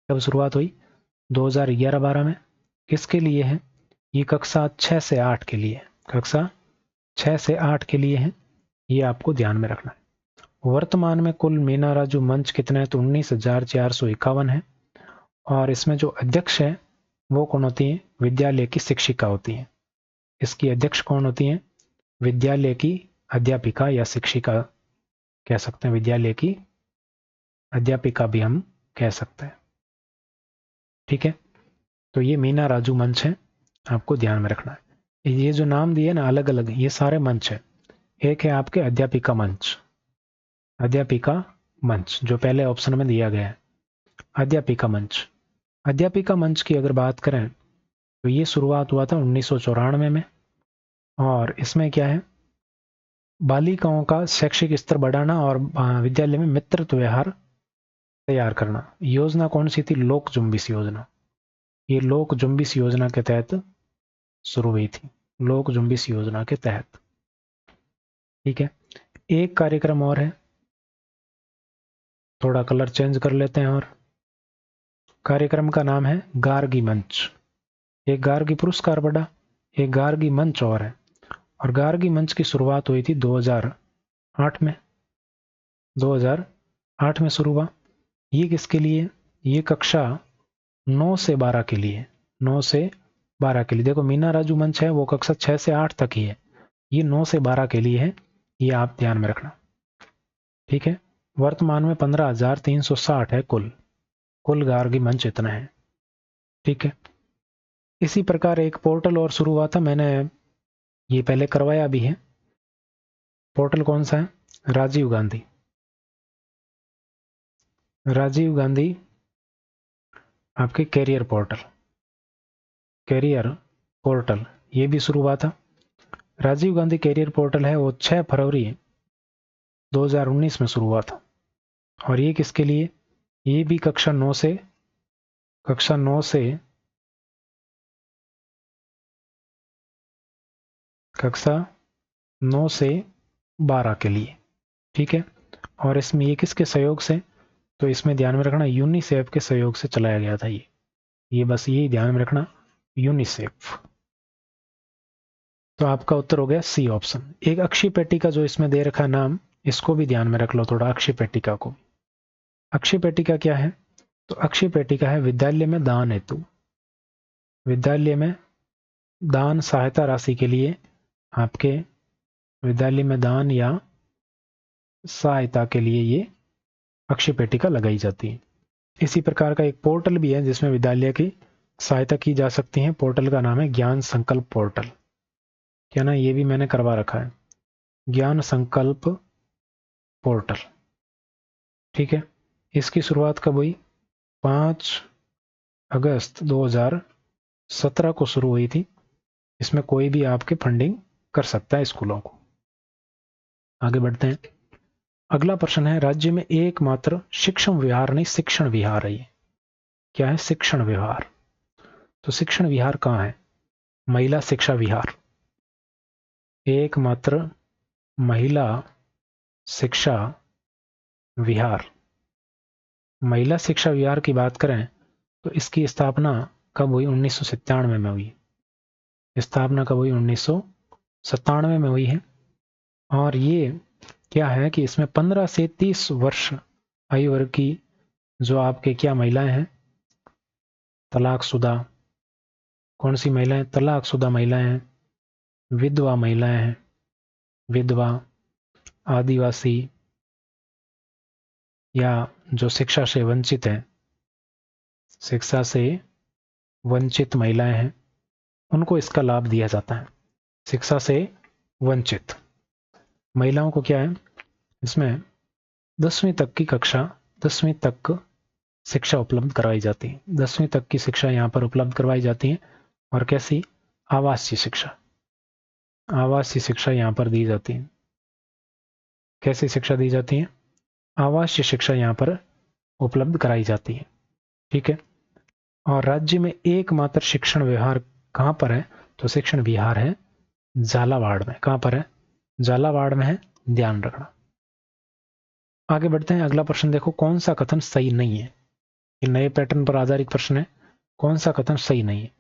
कब शुरुआत हुई? 2011-12 में। किसके लिए है? ये कक्षा 6 से 8 के लिए, कक्षा 6 से 8 के लिए है, ये आपको ध्यान में रखना है। वर्तमान में कुल मीना राजू मंच कितने हैं? तो 19,451 है। और इसमें जो अध्यक्ष है वो कौन होती है? विद्यालय की शिक्षिका होती है। इसकी अध्यक्ष कौन होती है? विद्यालय की अध्यापिका या शिक्षिका कह सकते हैं, विद्यालय की अध्यापिका भी हम कह सकते हैं। ठीक है, तो ये मीना राजू मंच है, आपको ध्यान में रखना है। ये जो नाम दिए ना अलग अलग, ये सारे मंच है। एक है आपके अध्यापिका मंच, अध्यापिका मंच जो पहले ऑप्शन में दिया गया है, अध्यापिका मंच। अध्यापिका मंच की अगर बात करें तो ये शुरुआत हुआ था 1994 में। और इसमें क्या है? बालिकाओं का शैक्षिक स्तर बढ़ाना और विद्यालय में मित्रत्व व्यवहार तैयार करना। योजना कौन सी थी? लोक जुम्बिश योजना। ये लोक जुम्बिश योजना के तहत शुरू हुई थी, लोक जुम्बिश योजना के तहत। ठीक है, एक कार्यक्रम और है, थोड़ा कलर चेंज कर लेते हैं। और कार्यक्रम का नाम है गार्गी मंच। एक गार्गी पुरस्कार बढ़ा, एक गार्गी मंच और है। और गार्गी मंच की शुरुआत हुई थी 2008 में, 2008 में शुरू हुआ। ये किसके लिए? ये कक्षा 9 से 12 के लिए, 9 से 12 के लिए। देखो मीना राजू मंच है वो कक्षा 6 से 8 तक ही है, ये 9 से 12 के लिए है, ये आप ध्यान में रखना। ठीक है, वर्तमान में 15,360 है कुल गार्गी मंच इतना है। ठीक है, इसी प्रकार एक पोर्टल और शुरू हुआ था, मैंने ये पहले करवाया भी है। पोर्टल कौन सा है? राजीव गांधी। राजीव गांधी आपके कैरियर पोर्टल, कैरियर पोर्टल ये भी शुरू हुआ था। राजीव गांधी कैरियर पोर्टल है वो 6 फरवरी 2019 में शुरू हुआ था। और ये किसके लिए? ये भी कक्षा 9 से कक्षा 9 से कक्षा 9 से 12 के लिए। ठीक है, और इसमें ये किसके सहयोग से? तो इसमें ध्यान में रखना यूनिसेफ के सहयोग से चलाया गया था ये बस यही ध्यान में रखना, यूनिसेफ। तो आपका उत्तर हो गया सी ऑप्शन। एक अक्षय पेटिका जो इसमें दे रखा नाम, इसको भी ध्यान में रख लो थोड़ा, अक्षय पेटिका को। अक्षय पेटिका क्या है? तो अक्षय पेटिका है विद्यालय में दान हेतु, विद्यालय में दान सहायता राशि के लिए आपके विद्यालय में दान या सहायता के लिए ये अक्षय पेटिका लगाई जाती है। इसी प्रकार का एक पोर्टल भी है जिसमें विद्यालय की सहायता की जा सकती है। पोर्टल का नाम है ज्ञान संकल्प पोर्टल। क्या ना, ये भी मैंने करवा रखा है, ज्ञान संकल्प पोर्टल। ठीक है, इसकी शुरुआत कब हुई? 5 अगस्त 2017 को शुरू हुई थी। इसमें कोई भी आपके फंडिंग कर सकता है स्कूलों को। आगे बढ़ते हैं। अगला प्रश्न है, राज्य में एकमात्र शिक्षण विहार नहीं शिक्षण विहार है ये। क्या है? शिक्षण विहार। तो शिक्षण विहार कहाँ है? महिला शिक्षा विहार। एकमात्र महिला शिक्षा विहार। महिला शिक्षा विहार की बात करें तो इसकी स्थापना कब हुई? 1997 में हुई। स्थापना कब हुई? 1997 में हुई है। और ये क्या है कि इसमें 15 से 30 वर्ष आयु वर्ग की जो आपके क्या महिलाएं हैं, तलाकशुदा। कौन सी महिलाएं? तलाकशुदा महिलाएं हैं, विधवा महिलाएं हैं, विधवा, आदिवासी, या जो शिक्षा से वंचित है, शिक्षा से वंचित महिलाएं हैं, उनको इसका लाभ दिया जाता है। शिक्षा से वंचित महिलाओं को क्या है, इसमें 10वीं तक की कक्षा, 10वीं तक शिक्षा उपलब्ध करवाई जाती है। 10वीं तक की शिक्षा यहाँ पर उपलब्ध करवाई जाती है। और कैसी? आवासीय शिक्षा। आवासीय शिक्षा यहाँ पर दी जाती है। कैसी शिक्षा दी जाती है? आवासीय शिक्षा यहाँ पर उपलब्ध कराई जाती है। ठीक है। और राज्य में एकमात्र शिक्षण विहार कहाँ पर है? तो शिक्षण विहार है झालावाड़ में। कहाँ पर है? झालावाड़ में है, ध्यान रखना। आगे बढ़ते हैं। अगला प्रश्न देखो, कौन सा कथन सही नहीं है? ये नए पैटर्न पर आधारित प्रश्न है। कौन सा कथन सही नहीं है?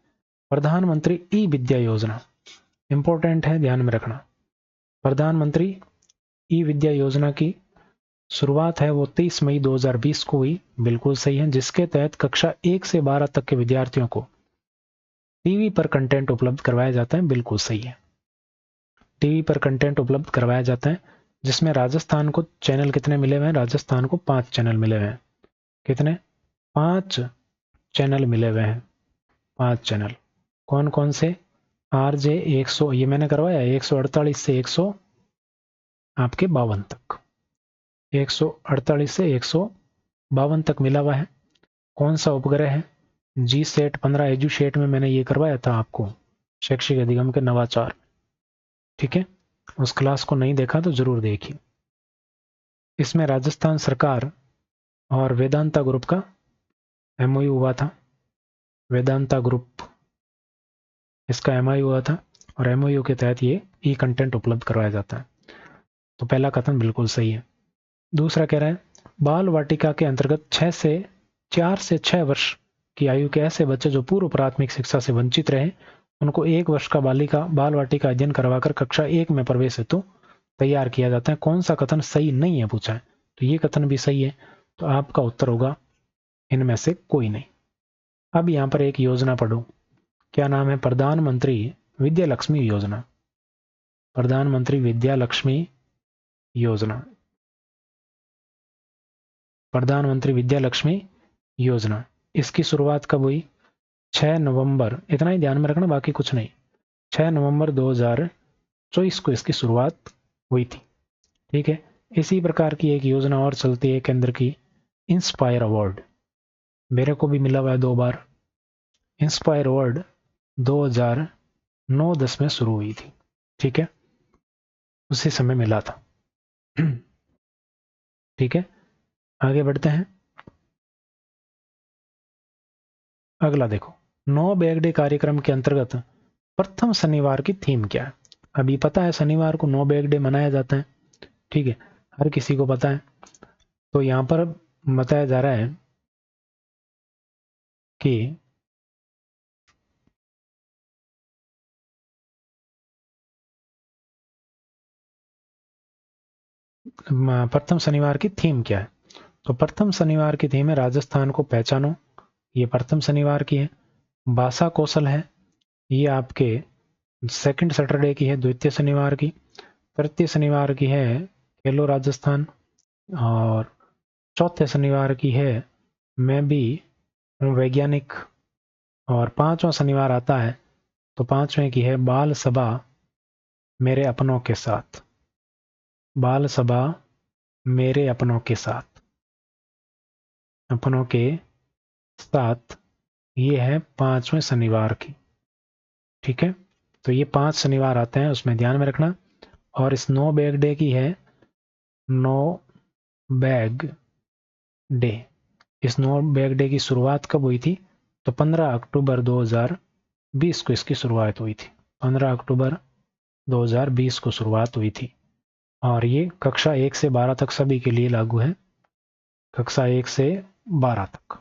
प्रधानमंत्री ई विद्या योजना इंपॉर्टेंट है, ध्यान में रखना। प्रधानमंत्री ई विद्या योजना की शुरुआत है वो 23 मई 2020 को हुई, बिल्कुल सही है। जिसके तहत कक्षा 1 से 12 तक के विद्यार्थियों को टीवी पर कंटेंट उपलब्ध करवाया जाता है, बिल्कुल सही है। टीवी पर कंटेंट उपलब्ध करवाया जाता है, जिसमें राजस्थान को चैनल कितने मिले हुए हैं? राजस्थान को 5 चैनल मिले हुए हैं। कितने? 5 चैनल मिले हुए हैं। 5 चैनल। कौन कौन से? RJ 100, ये मैंने करवाया, 148 से 100 आपके 52 तक, 148 से 152 तक मिला हुआ है। कौन सा उपग्रह है? G-SET 15 एजुशेट में मैंने ये करवाया था आपको, शैक्षिक अधिगम के नवाचार। ठीक है, उस क्लास को नहीं देखा तो जरूर देखिए। इसमें राजस्थान सरकार और वेदांता ग्रुप का MOU हुआ था। वेदांता ग्रुप, इसका MOU हुआ था और MOU के तहत ये ई कंटेंट उपलब्ध करवाया जाता है। तो पहला कथन बिल्कुल सही है। दूसरा कह रहा है, बाल वाटिका के अंतर्गत 4 से 6 वर्ष की आयु के ऐसे बच्चे जो पूर्व प्राथमिक शिक्षा से वंचित रहे, उनको 1 वर्ष का बाल वाटिका अध्ययन करवाकर कक्षा 1 में प्रवेश हेतु तैयार किया जाता है। कौन सा कथन सही नहीं है पूछा है, तो ये कथन भी सही है। तो आपका उत्तर होगा इनमें से कोई नहीं। अब यहां पर एक योजना पढ़ो, क्या नाम है? प्रधानमंत्री विद्या लक्ष्मी योजना। प्रधानमंत्री विद्या लक्ष्मी योजना। प्रधानमंत्री विद्या लक्ष्मी योजना, इसकी शुरुआत कब हुई? 6 नवंबर, इतना ही ध्यान में रखना, बाकी कुछ नहीं। 6 नवंबर 2024 को इसकी शुरुआत हुई थी। ठीक है। इसी प्रकार की एक योजना और चलती है केंद्र की, इंस्पायर अवार्ड। मेरे को भी मिला हुआ है 2 बार। इंस्पायर अवार्ड 2009-10 में शुरू हुई थी। ठीक है, उसी समय मिला था। ठीक है, आगे बढ़ते हैं। अगला देखो, नो बैग डे कार्यक्रम के अंतर्गत प्रथम शनिवार की थीम क्या है? अभी पता है शनिवार को नो बैग डे मनाया जाता है। ठीक है, हर किसी को पता है। तो यहां पर बताया जा रहा है कि प्रथम शनिवार की थीम क्या है? तो प्रथम शनिवार की थीम है राजस्थान को पहचानो, ये प्रथम शनिवार की है। भाषा कौशल है, ये आपके सेकंड सैटरडे की है, द्वितीय शनिवार की। तृतीय शनिवार की है खेलो राजस्थान, और चौथे शनिवार की है मैं भी हूँ वैज्ञानिक, और 5वां शनिवार आता है तो 5वें की है बाल सभा मेरे अपनों के साथ। बाल सभा मेरे अपनों के साथ, अपनों के साथ, ये है 5वें शनिवार की। ठीक है, तो ये 5 शनिवार आते हैं, उसमें ध्यान में रखना। और इस नो बैग डे की है नो बैग डे। इस नो बैग डे की शुरुआत कब हुई थी? तो 15 अक्टूबर 2020 को इसकी शुरुआत हुई थी। 15 अक्टूबर 2020 को शुरुआत हुई थी और ये कक्षा 1 से 12 तक सभी के लिए लागू है। कक्षा 1 से 12 तक।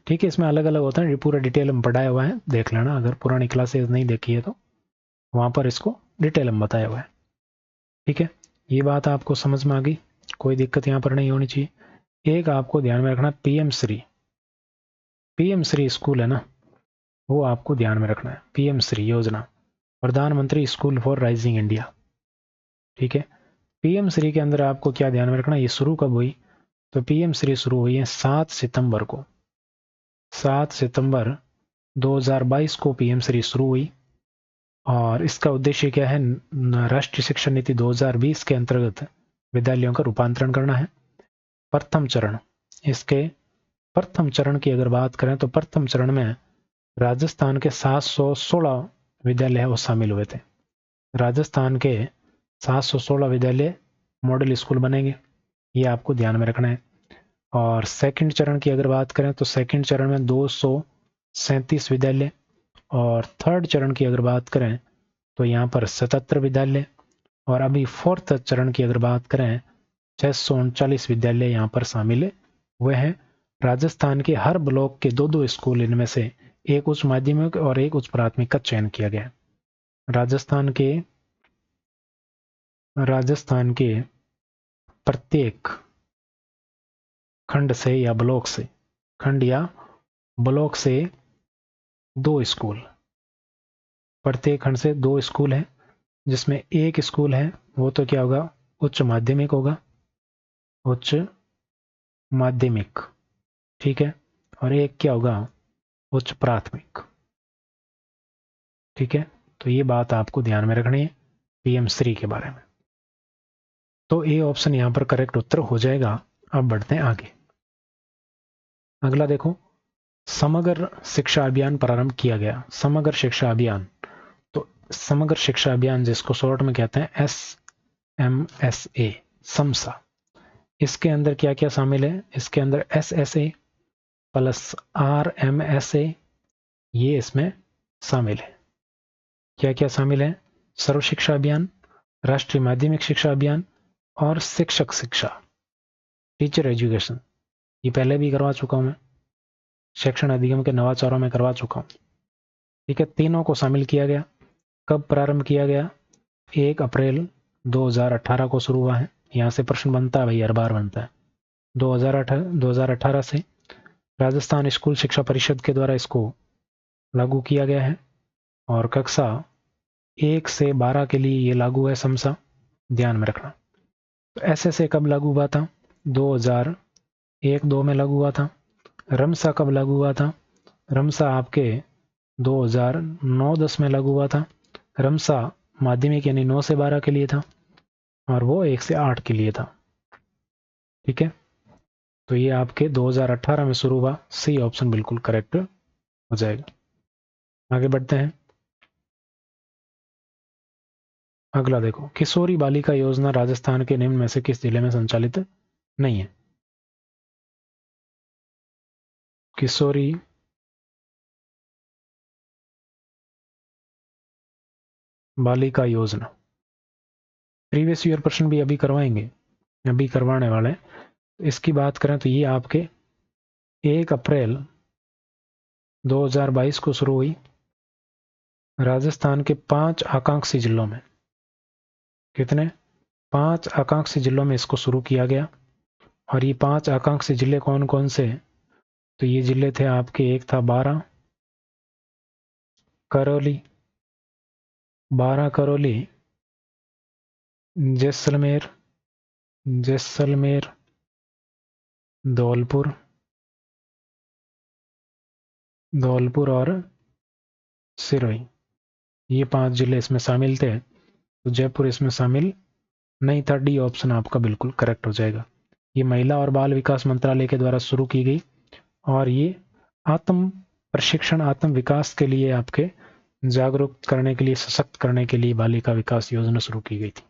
ठीक है, इसमें अलग अलग होता है, ये पूरा डिटेल में पढ़ाया हुआ है, देख लेना अगर पुरानी क्लासेज नहीं देखी है तो वहाँ पर इसको डिटेल में बताया हुआ है। ठीक है, ये बात आपको समझ में आ गई, कोई दिक्कत यहाँ पर नहीं होनी चाहिए। एक आपको ध्यान में रखना, पीएम श्री स्कूल है ना, वो आपको ध्यान में रखना है। पीएम श्री योजना, प्रधानमंत्री स्कूल फॉर राइजिंग इंडिया। ठीक है, पीएम श्री के अंदर आपको क्या ध्यान में रखना, ये शुरू कब हुई? तो पीएम श्री शुरू हुई है 7 सितंबर को। 7 सितंबर 2022 को पीएम श्री शुरू हुई और इसका उद्देश्य क्या है? राष्ट्रीय शिक्षा नीति 2020 के अंतर्गत विद्यालयों का रूपांतरण करना है। प्रथम चरण, इसके प्रथम चरण की अगर बात करें तो प्रथम चरण में राजस्थान के 716 विद्यालय वो शामिल हुए थे। राजस्थान के 716 विद्यालय मॉडल स्कूल बनेंगे, ये आपको ध्यान में रखना है। और सेकंड चरण की अगर बात करें तो सेकंड चरण में 237 विद्यालय और थर्ड चरण की अगर बात करें तो यहाँ पर 77 विद्यालय और अभी फोर्थ चरण की अगर बात करें 639 विद्यालय यहाँ पर शामिल हुए हैं। राजस्थान के हर ब्लॉक के 2-2 स्कूल, इनमें से एक उच्च माध्यमिक और एक उच्च प्राथमिक का चयन किया गया है। राजस्थान के प्रत्येक खंड से या ब्लॉक से, खंड या ब्लॉक से 2 स्कूल, प्रत्येक खंड से 2 स्कूल है, जिसमें एक स्कूल है वो तो क्या होगा? उच्च माध्यमिक होगा, उच्च माध्यमिक। ठीक है, और एक क्या होगा? उच्च प्राथमिक। ठीक है, तो ये बात आपको ध्यान में रखनी है पीएम श्री के बारे में। तो ए ऑप्शन यहां पर करेक्ट उत्तर हो जाएगा। अब बढ़ते हैं आगे। अगला देखो, समग्र शिक्षा अभियान प्रारंभ किया गया। समग्र शिक्षा अभियान, तो समग्र शिक्षा अभियान जिसको शॉर्ट में कहते हैं SMSA, समसा, इसके अंदर क्या क्या शामिल है? इसके अंदर SSA प्लस RMSA, ये इसमें शामिल है। क्या क्या शामिल है? सर्व शिक्षा अभियान, राष्ट्रीय माध्यमिक शिक्षा अभियान और शिक्षक शिक्षा, टीचर एजुकेशन। ये पहले भी करवा चुका हूं मैं, शिक्षण अधिगम के नवाचारों में करवा चुका हूं। ठीक है, तीनों को शामिल किया गया। कब प्रारंभ किया गया? 1 अप्रैल 2018 को शुरू हुआ है। यहाँ से प्रश्न बनता है भाई, हर बार बनता है। 2018 से राजस्थान स्कूल शिक्षा परिषद के द्वारा इसको लागू किया गया है और कक्षा 1 से 12 के लिए ये लागू है समसा, ध्यान में रखना। तो SSA कब लागू हुआ था? 2001-2 में लागू हुआ था। रमसा कब लागू हुआ था? रमसा आपके 2009-10 में लागू हुआ था। रमसा माध्यमिक यानी 9 से 12 के लिए था और वो 1 से 8 के लिए था। ठीक है, तो ये आपके 2018 में शुरू हुआ। सी ऑप्शन बिल्कुल करेक्ट हो जाएगा। आगे बढ़ते हैं। अगला देखो, किशोरी बालिका योजना राजस्थान के निम्न में से किस जिले में संचालित नहीं है? किशोरी बालिका योजना, प्रीवियस ईयर प्रश्न भी अभी करवाएंगे, अभी करवाने वाले हैं। इसकी बात करें तो ये आपके 1 अप्रैल 2022 को शुरू हुई राजस्थान के 5 आकांक्षी जिलों में। कितने? 5 आकांक्षी जिलों में इसको शुरू किया गया। और ये 5 आकांक्षी जिले कौन कौन से? तो ये जिले थे आपके, एक था बारह करौली, जैसलमेर, धौलपुर, धौलपुर और सिरोही, ये 5 जिले इसमें शामिल थे, तो जयपुर इसमें शामिल नहीं था। डी ऑप्शन आपका बिल्कुल करेक्ट हो जाएगा। ये महिला और बाल विकास मंत्रालय के द्वारा शुरू की गई और ये आत्म प्रशिक्षण, आत्म विकास के लिए, आपके जागरूक करने के लिए, सशक्त करने के लिए बालिका विकास योजना शुरू की गई थी।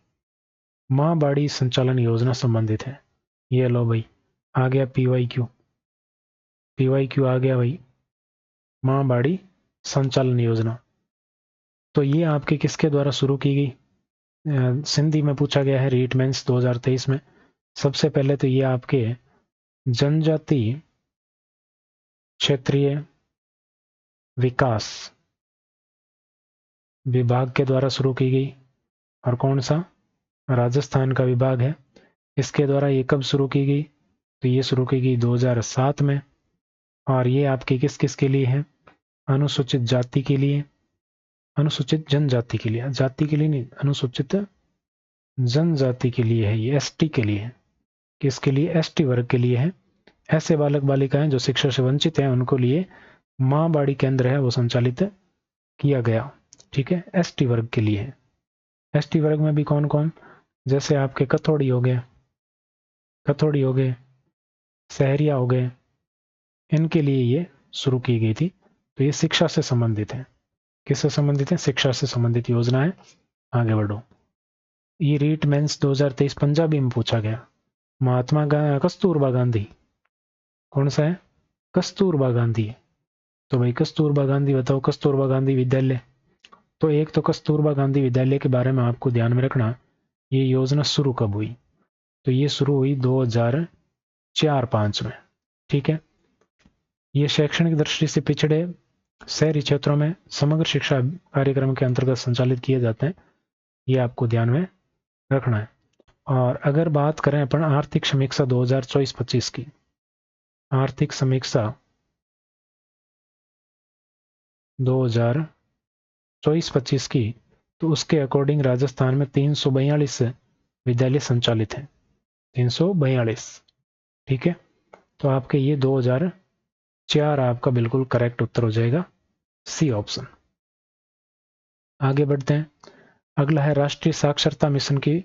माँ बाड़ी संचालन योजना संबंधित है। ये लो भाई, आ गया PYQ, PYQ आ गया भाई, माँ बाड़ी संचालन योजना। तो ये आपके किसके द्वारा शुरू की गई? सिंधी में पूछा गया है रीट मेंस 2023 में। सबसे पहले तो ये आपके जनजाति क्षेत्रीय विकास विभाग के द्वारा शुरू की गई। और कौन सा? राजस्थान का विभाग है। इसके द्वारा ये कब शुरू की गई? तो ये शुरू की गई 2007 में। और ये आपके किस किस के लिए है? अनुसूचित जाति के लिए, अनुसूचित जनजाति के लिए, जाति के लिए नहीं, अनुसूचित जनजाति के लिए है। ये ST के लिए है। किसके लिए? ST वर्ग के लिए है। ऐसे बालक बालिकाएं जो शिक्षा से वंचित हैं, उनको लिए माँ बाड़ी केंद्र है वो संचालित किया गया। ठीक है, ST वर्ग के लिए है। ST वर्ग में भी कौन कौन? जैसे आपके कथोड़ी हो गए, कथोड़ी हो गए, सहरिया हो गए, इनके लिए ये शुरू की गई थी। तो ये शिक्षा से संबंधित है। किससे संबंधित है? शिक्षा से संबंधित योजना है। आगे बढ़ो। ये रीट मेंस 2023 पंजाबी में पूछा गया। महात्मा कस्तूरबा गांधी, कौन सा है? कस्तूरबा गांधी। तो भाई कस्तूरबा गांधी बताओ, कस्तूरबा गांधी विद्यालय। तो एक तो कस्तूरबा गांधी विद्यालय के बारे में आपको ध्यान में रखना, ये योजना शुरू कब हुई? तो ये शुरू हुई 2004-05 में। ठीक है। ये शैक्षणिक दृष्टि से पिछड़े शहरी क्षेत्रों में समग्र शिक्षा कार्यक्रम के अंतर्गत संचालित किए जाते हैं। ये आपको ध्यान में रखना है। और अगर बात करें अपन आर्थिक समीक्षा 2024-25 की, आर्थिक समीक्षा 2024-25 की, तो उसके अकॉर्डिंग राजस्थान में 342 विद्यालय संचालित हैं। 342। ठीक है। तो आपके ये 2004 आपका बिल्कुल करेक्ट उत्तर हो जाएगा, C ऑप्शन। आगे बढ़ते हैं। अगला है राष्ट्रीय साक्षरता मिशन की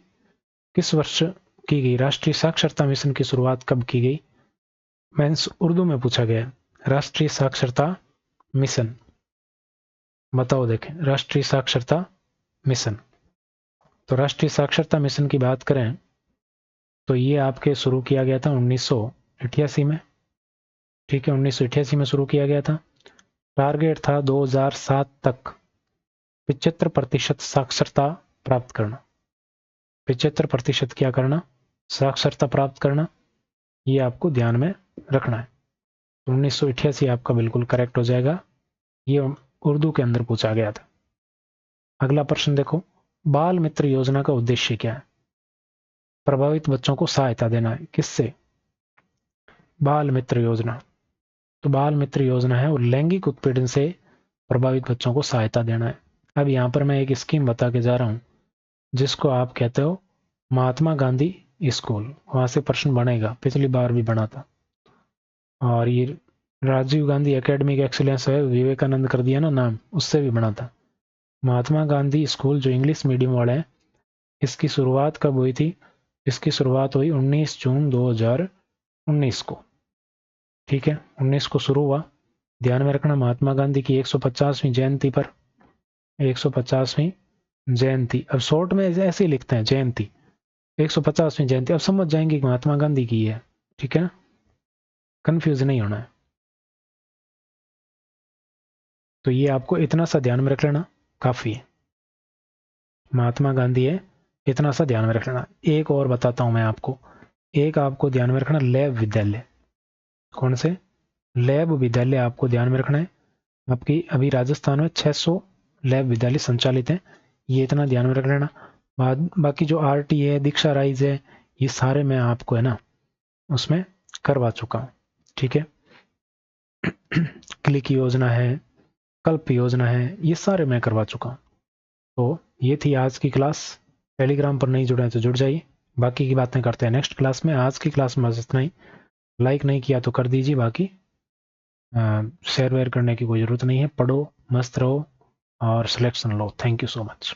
किस वर्ष की गई? राष्ट्रीय साक्षरता मिशन की शुरुआत कब की गई? मेंस उर्दू में पूछा गया। राष्ट्रीय साक्षरता मिशन बताओ। देखें, राष्ट्रीय साक्षरता मिशन, तो राष्ट्रीय साक्षरता मिशन की बात करें तो ये आपके शुरू किया गया था 1988 में। ठीक है, 1988 में शुरू किया गया था। टारगेट था 2007 तक 75% साक्षरता प्राप्त करना। 75% क्या करना? साक्षरता प्राप्त करना। ये आपको ध्यान में रखना है। 1988 आपका बिल्कुल करेक्ट हो जाएगा। ये उर्दू के अंदर पूछा गया था। अगला प्रश्न देखो, बाल मित्र योजना का उद्देश्य क्या है? प्रभावित बच्चों को सहायता देना है। किससे? बाल मित्र योजना। तो बाल मित्र योजना है और लैंगिक उत्पीड़न से प्रभावित बच्चों को सहायता देना है। अब यहाँ पर मैं एक स्कीम बता के जा रहा हूँ जिसको आप कहते हो महात्मा गांधी स्कूल। वहां से प्रश्न बनेगा, पिछली बार भी बना था। और ये राजीव गांधी एकेडमिक एक्सीलेंस है, विवेकानंद कर दिया ना नाम, उससे भी बना था। महात्मा गांधी स्कूल जो इंग्लिश मीडियम वाला है, इसकी शुरुआत कब हुई थी? इसकी शुरुआत हुई 19 जून 2019 को। ठीक है, 19 को शुरू हुआ। ध्यान में रखना, महात्मा गांधी की 150वीं जयंती पर, 150वीं जयंती, अब शॉर्ट में ऐसे ही लिखते हैं जयंती, 150वीं जयंती, अब समझ जाएंगे कि महात्मा गांधी की है। ठीक है ना, कंफ्यूज नहीं होना है। तो ये आपको इतना सा ध्यान में रख लेना काफी है। महात्मा गांधी है, इतना सा ध्यान में रख लेना। एक और बताता हूं मैं आपको, एक आपको ध्यान में रखना, लैब विद्यालय। कौन से? लैब विद्यालय आपको ध्यान में रखना है। आपकी अभी राजस्थान में 600 लैब विद्यालय संचालित हैं, ये इतना ध्यान में रख लेना। बाकी जो RT है, दीक्षा राइज है, ये सारे मैं आपको है ना उसमें करवा चुका हूँ। ठीक है, क्लिक योजना है, कल्प योजना है, ये सारे मैं करवा चुका हूँ। तो ये थी आज की क्लास। टेलीग्राम पर नहीं जुड़े तो जुड़ जाइए, बाकी की बातें करते हैं नेक्स्ट क्लास में। आज की क्लास में बस इतना ही। लाइक नहीं किया तो कर दीजिए, बाकी शेयर वेयर करने की कोई ज़रूरत नहीं है। पढ़ो, मस्त रहो और selection low. Thank you so much.